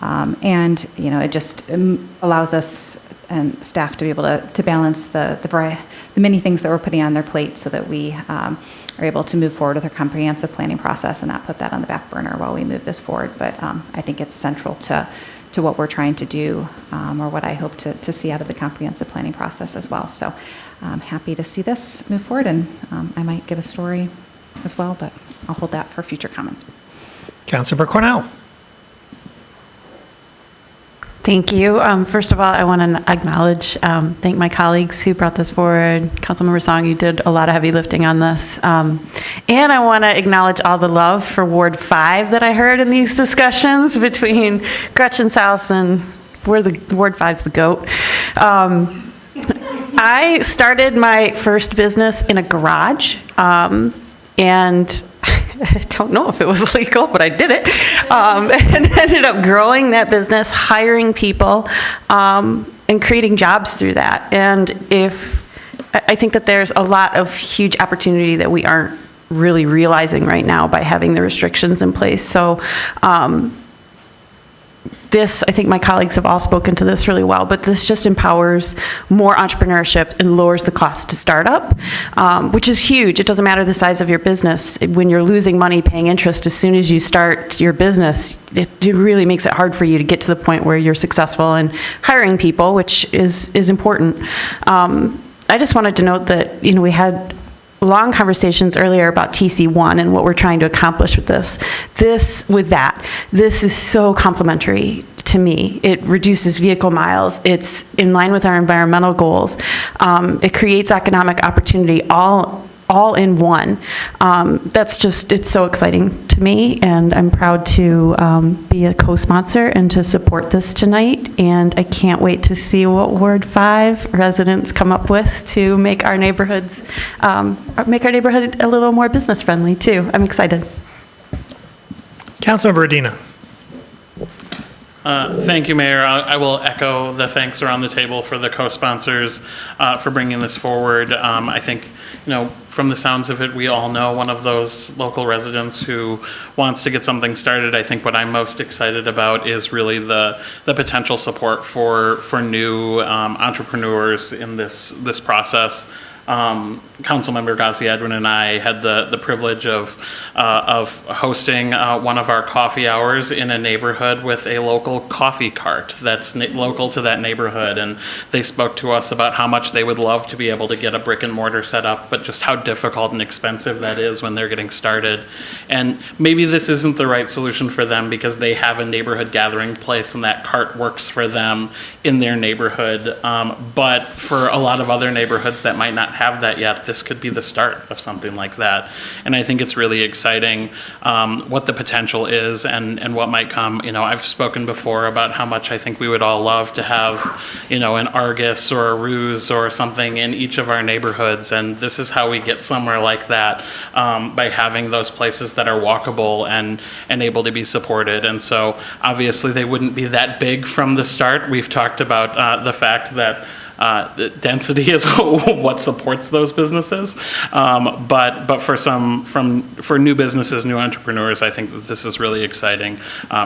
And, it just allows us and staff to be able to balance the many things that we're putting on their plate so that we are able to move forward with our comprehensive planning process and not put that on the back burner while we move this forward. But I think it's central to what we're trying to do, or what I hope to see out of the comprehensive planning process as well. So I'm happy to see this move forward, and I might give a story as well, but I'll hold that for future comments. Councilmember Cornell. Thank you. First of all, I want to acknowledge, thank my colleagues who brought this forward. Councilmember Song, you did a lot of heavy lifting on this. And I want to acknowledge all the love for Ward 5 that I heard in these discussions between Gretchen's house and Ward 5's the GOAT. I started my first business in a garage, and I don't know if it was legal, but I did it, and ended up growing that business, hiring people, and creating jobs through that. And I think that there's a lot of huge opportunity that we aren't really realizing right now by having the restrictions in place. So I think my colleagues have all spoken to this really well, but this just empowers more entrepreneurship and lowers the cost to start up, which is huge. It doesn't matter the size of your business. When you're losing money paying interest as soon as you start your business, it really makes it hard for you to get to the point where you're successful in hiring people, which is important. I just wanted to note that, we had long conversations earlier about TC1 and what we're trying to accomplish with this. This is so complementary to me. It reduces vehicle miles. It's in line with our environmental goals. It creates economic opportunity all in one. It's so exciting to me, and I'm proud to be a co-sponsor and to support this tonight. And I can't wait to see what Ward 5 residents come up with to make our neighborhood a little more business friendly too. I'm excited. Councilmember Adina. Thank you, Mayor. I will echo the thanks around the table for the co-sponsors for bringing this forward. I think, from the sounds of it, we all know one of those local residents who wants to get something started. I think what I'm most excited about is really the potential support for new entrepreneurs in this process. Councilmember Ghazi Edwin and I had the privilege of hosting one of our coffee hours in a neighborhood with a local coffee cart that's local to that neighborhood, and they spoke to us about how much they would love to be able to get a brick and mortar set up, but just how difficult and expensive that is when they're getting started. And maybe this isn't the right solution for them because they have a neighborhood gathering place and that cart works for them in their neighborhood, but for a lot of other neighborhoods that might not have that yet, this could be the start of something like that. And I think it's really exciting what the potential is and what might come. I've spoken before about how much I think we would all love to have, an Argus or a Ruse or something in each of our neighborhoods. And this is how we get somewhere like that, by having those places that are walkable and able to be supported. And so obviously they wouldn't be that big from the start. We've talked about the fact that density is what supports those businesses, but for new businesses, new entrepreneurs, I think that this is really exciting.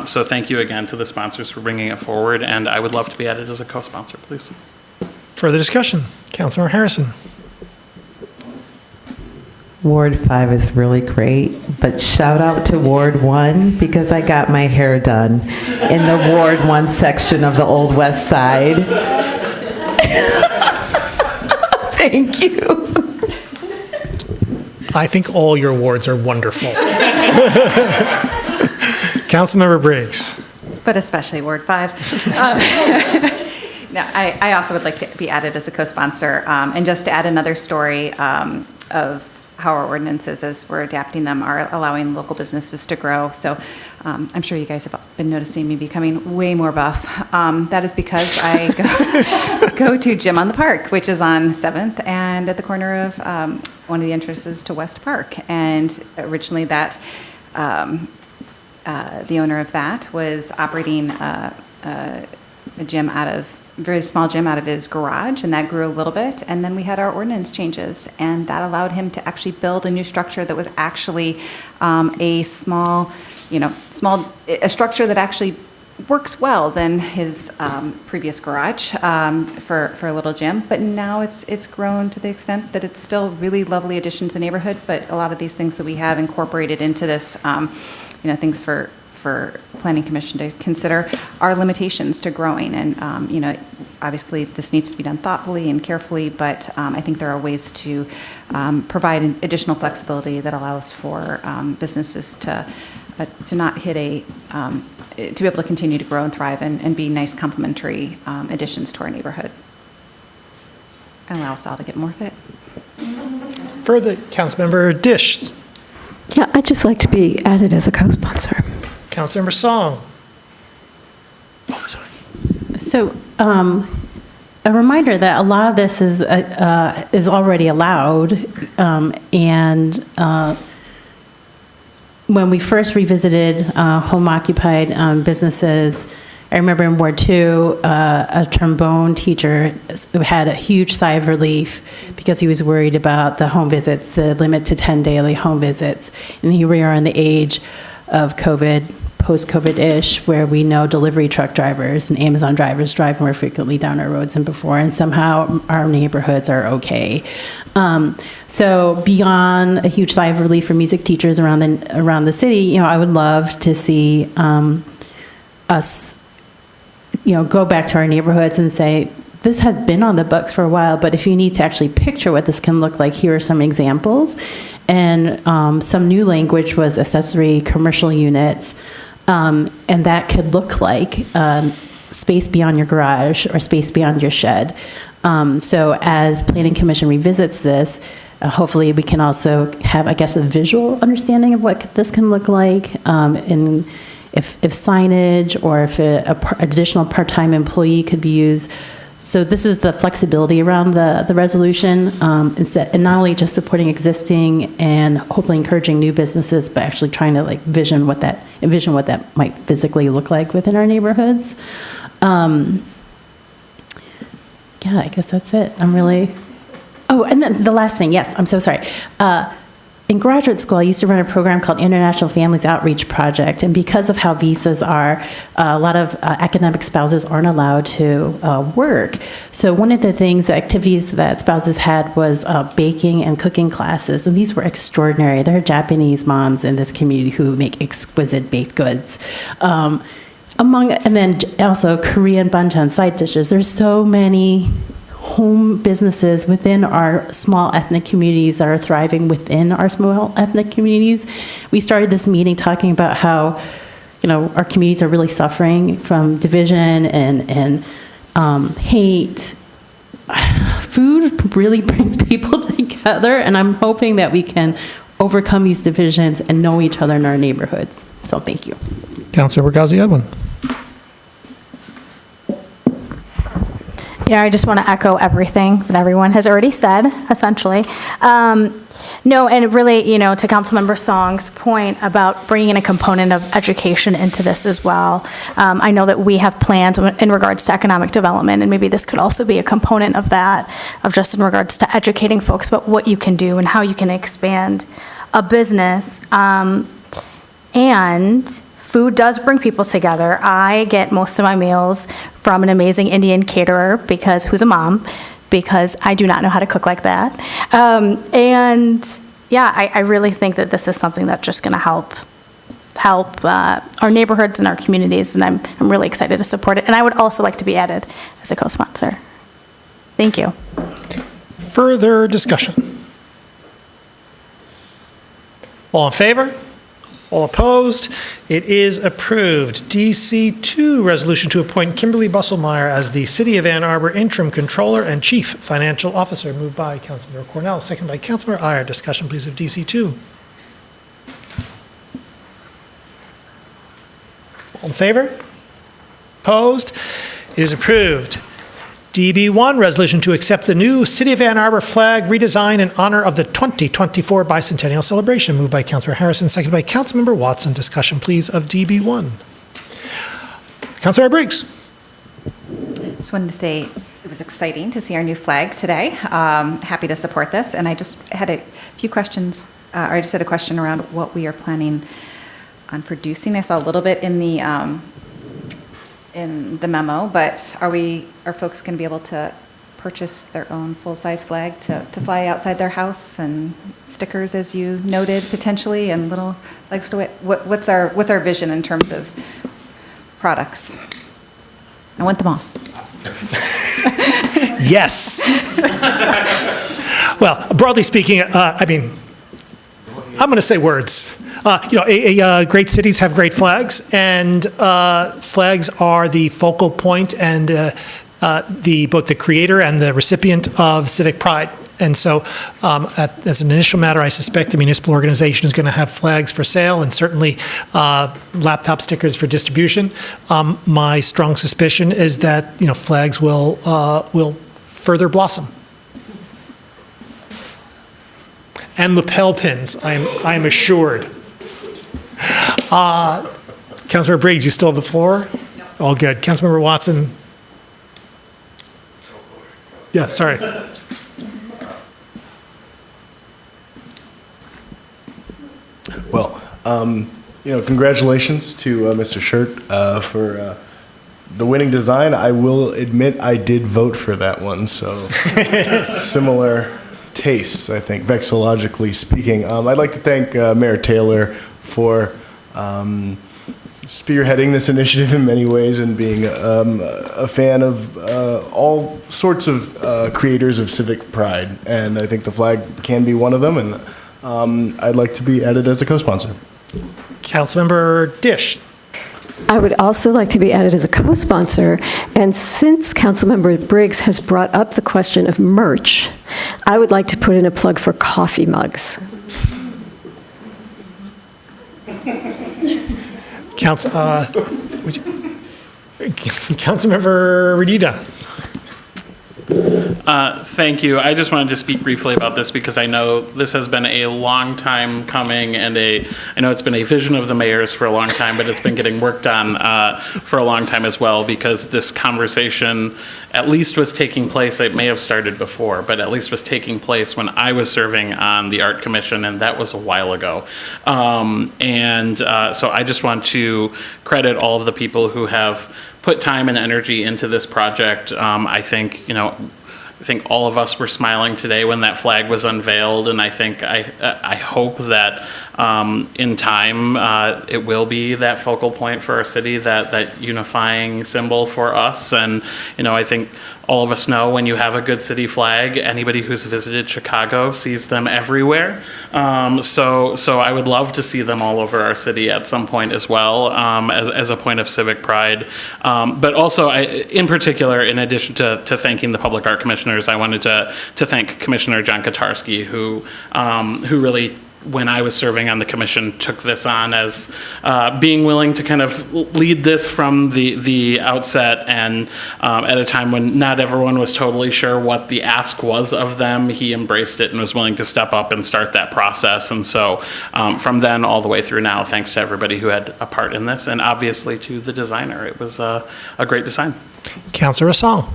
So thank you again to the sponsors for bringing it forward, and I would love to be added as a co-sponsor, please. Further discussion, Councilmember Harrison. Ward 5 is really great, but shout out to Ward 1 because I got my hair done in the Ward 1 section of the Old West Side. Thank you. I think all your wards are wonderful. Councilmember Briggs. But especially Ward 5. No, I also would like to be added as a co-sponsor, and just to add another story of how our ordinances, as we're adapting them, are allowing local businesses to grow. So I'm sure you guys have been noticing me becoming way more buff. That is because I go to Gym on the Park, which is on 7th and at the corner of one of the entrances to West Park. And originally that the owner of that was operating a gym very small gym out of his garage, and that grew a little bit. And then we had our ordinance changes, and that allowed him to actually build a new structure that was actually a small, a structure that actually works well than his previous garage for a little gym. But now it's grown to the extent that it's still a really lovely addition to the neighborhood. But a lot of these things that we have incorporated into this, things for Planning Commission to consider are limitations to growing. And, obviously this needs to be done thoughtfully and carefully, but I think there are ways to provide additional flexibility that allows for businesses to not hit to be able to continue to grow and thrive and be nice complementary additions to our neighborhood. And allow us all to get more fit. Further, Councilmember Dish. Yeah, I'd just like to be added as a co-sponsor. Councilmember Song. So, a reminder that a lot of this is already allowed, and when we first revisited home-occupied businesses, I remember in Ward 2, a trombone teacher had a huge sigh of relief because he was worried about the home visits, the limit to 10 daily home visits. And here we are in the age of COVID, post-COVID-ish, where we know delivery truck drivers and Amazon drivers drive more frequently down our roads than before, and somehow our neighborhoods are okay. So beyond a huge sigh of relief for music teachers around the city, I would love to see us, go back to our neighborhoods and say, this has been on the books for a while, but if you need to actually picture what this can look like, here are some examples. And some new language was accessory commercial units. And that could look like space beyond your garage or space beyond your shed. So as Planning Commission revisits this, hopefully we can also have, a visual understanding of what this can look like. And if signage or if an additional part-time employee could be used. So this is the flexibility around the resolution, and not only just supporting existing and hopefully encouraging new businesses, but actually trying to envision what that might physically look like within our neighborhoods. I guess that's it. Oh, and then the last thing, yes, I'm so sorry. In graduate school, I used to run a program called International Families Outreach Project, and because of how visas are, a lot of academic spouses aren't allowed to work. So one of the activities that spouses had was baking and cooking classes, and these were extraordinary. There are Japanese moms in this community who make exquisite baked goods. And then also Korean banchan side dishes. There's so many home businesses within our small ethnic communities that are thriving within our small ethnic communities. We started this meeting talking about how, our communities are really suffering from division and hate. Food really brings people together, and I'm hoping that we can overcome these divisions and know each other in our neighborhoods. So thank you. Councilor Ghazi Edwin. Yeah, I just want to echo everything that everyone has already said, essentially. No, and really, to Councilmember Song's point about bringing in a component of education into this as well. I know that we have plans in regards to economic development, and maybe this could also be a component of that, of just in regards to educating folks about what you can do and how you can expand a business. And food does bring people together. I get most of my meals from an amazing Indian caterer who's a mom, because I do not know how to cook like that. I really think that this is something that's just going to help our neighborhoods and our communities, and I'm really excited to support it. And I would also like to be added as a co-sponsor. Thank you. Further discussion? All in favor? All opposed? It is approved. DC2, resolution to appoint Kimberly Busselmeyer as the City of Ann Arbor Interim Controller and Chief Financial Officer. Moved by Councilmember Cornell, second by Councilmember Iyer. Discussion, please, of DC2. All in favor? Opposed? It is approved. DB1, resolution to accept the new City of Ann Arbor flag redesign in honor of the 2024 bicentennial celebration. Moved by Councilor Harrison, seconded by Councilmember Watson. Discussion, please, of DB1. Councilor Briggs. Just wanted to say it was exciting to see our new flag today. Happy to support this. And I just had a few questions, or I just had a question around what we are planning on producing. I saw a little bit in the memo, but are folks going to be able to purchase their own full-size flag to fly outside their house, and stickers, as you noted, potentially, and little flags to it? What's our vision in terms of products? I want them all. Yes. Well, broadly speaking, I mean, I'm going to say words. Great cities have great flags, and flags are the focal point and both the creator and the recipient of civic pride. And so, as an initial matter, I suspect the municipal organization is going to have flags for sale and certainly laptop stickers for distribution. My strong suspicion is that flags will further blossom. And lapel pins, I'm assured. Councilmember Briggs, you still have the floor? No. All good. Councilmember Watson? Yeah, sorry. Well, congratulations to Mr. Shirt for the winning design. I will admit I did vote for that one, so similar tastes, I think, vexillologically speaking. I'd like to thank Mayor Taylor for spearheading this initiative in many ways and being a fan of all sorts of creators of civic pride. And I think the flag can be one of them, and I'd like to be added as a co-sponsor. Councilmember Dish. I would also like to be added as a co-sponsor, and since Councilmember Briggs has brought up the question of merch, I would like to put in a plug for coffee mugs. Councilmember Redita. Thank you. I just wanted to speak briefly about this because I know this has been a long time coming, and I know it's been a vision of the mayor's for a long time, but it's been getting worked on for a long time as well, because this conversation at least was taking place, it may have started before, but at least was taking place when I was serving on the Art Commission, and that was a while ago. So I just want to credit all of the people who have put time and energy into this project. I think all of us were smiling today when that flag was unveiled, and I hope that in time it will be that focal point for our city, that unifying symbol for us. And I think all of us know when you have a good city flag, anybody who's visited Chicago sees them everywhere. So I would love to see them all over our city at some point as well, as a point of civic pride. But also, in particular, in addition to thanking the Public Art Commissioners, I wanted to thank Commissioner John Kotarski, who really, when I was serving on the commission, took this on as being willing to kind of lead this from the outset, and at a time when not everyone was totally sure what the ask was of them, he embraced it and was willing to step up and start that process. And so from then all the way through now, thanks to everybody who had a part in this, and obviously to the designer. It was a great design. Councilor Song.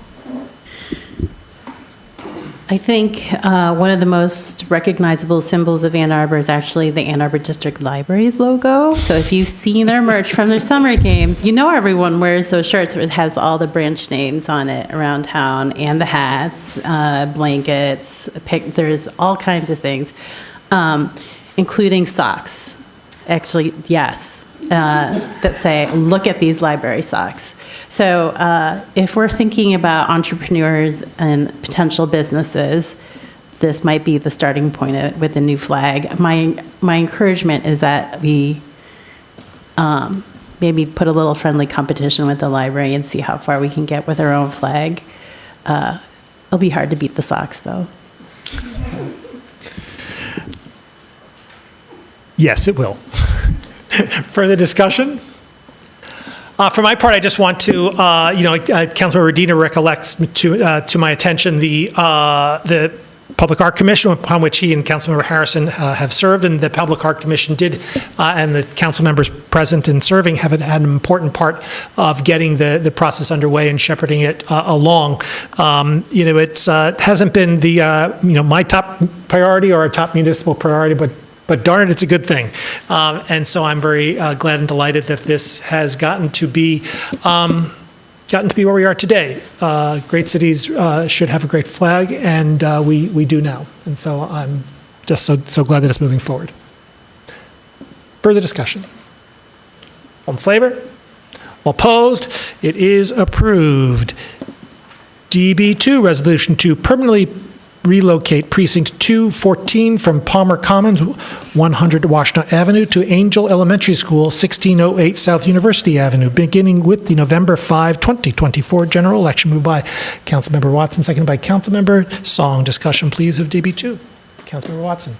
I think one of the most recognizable symbols of Ann Arbor is actually the Ann Arbor District Library's logo. So if you've seen their merch from their summer games, everyone wears those shirts where it has all the branch names on it around town, and the hats, blankets, there's all kinds of things, including socks. Actually, yes. That say, look at these library socks. So if we're thinking about entrepreneurs and potential businesses, this might be the starting point with the new flag. My encouragement is that we maybe put a little friendly competition with the library and see how far we can get with our own flag. It'll be hard to beat the socks, though. Yes, it will. Further discussion? For my part, I just want to, Councilmember Redina recollects to my attention the Public Art Commission, upon which he and Councilmember Harrison have served, and the Public Art Commission did, and the council members present and serving have had an important part of getting the process underway and shepherding it along. It hasn't been my top priority or our top municipal priority, but darn it, it's a good thing. And so I'm very glad and delighted that this has gotten to be where we are today. Great cities should have a great flag, and we do now. And so I'm just so glad that it's moving forward. Further discussion? All in favor? All opposed? It is approved. DB2, Resolution 2, permanently relocate Precinct 214 from Palmer Commons, 100 Washington Avenue, to Angel Elementary School, 1608 South University Avenue, beginning with the November 5, 2024 general election. Moved by Councilmember Watson, seconded by Councilmember Song. Discussion, please, of DB2. Councilmember Watson.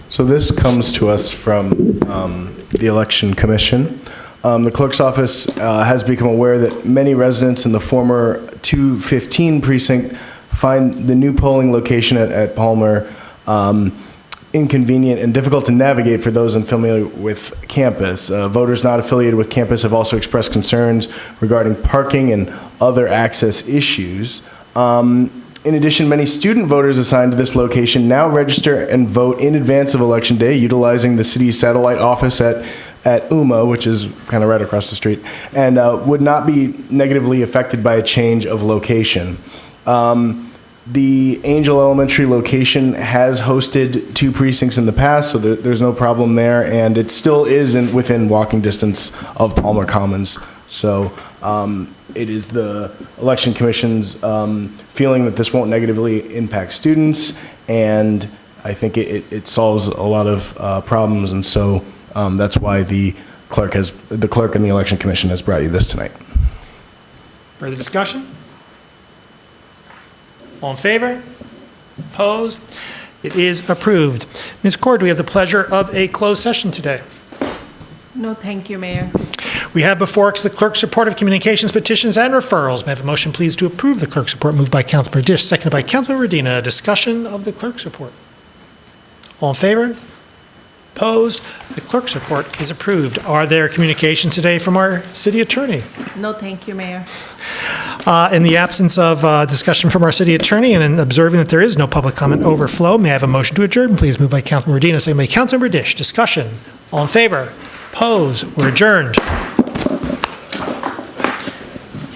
So this comes to us from the Election Commission. The clerk's office has become aware that many residents in the former 215 precinct find the new polling location at Palmer inconvenient and difficult to navigate for those unfamiliar with campus. Voters not affiliated with campus have also expressed concerns regarding parking and other access issues. In addition, many student voters assigned to this location now register and vote in advance of Election Day, utilizing the city's satellite office at UMA, which is kind of right across the street, and would not be negatively affected by a change of location. The Angel Elementary location has hosted 2 precincts in the past, so there's no problem there, and it still is within walking distance of Palmer Commons. So it is the Election Commission's feeling that this won't negatively impact students, and I think it solves a lot of problems, and so that's why the clerk and the Election Commission has brought you this tonight. Further discussion? All in favor? Opposed? It is approved. Ms. Cord, do we have the pleasure of a closed session today? No, thank you, Mayor. We have before us the clerk's report of communications, petitions, and referrals. May I have a motion, please, to approve the clerk's report, moved by Councilmember Dish, seconded by Councilmember Redina. Discussion of the clerk's report. All in favor? Opposed? The clerk's report is approved. Are there communications today from our city attorney? No, thank you, Mayor. In the absence of discussion from our city attorney and in observing that there is no public comment overflow, may I have a motion to adjourn, please, moved by Councilmember Redina, seconded by Councilmember Dish. Discussion. All in favor? Opposed? We're adjourned.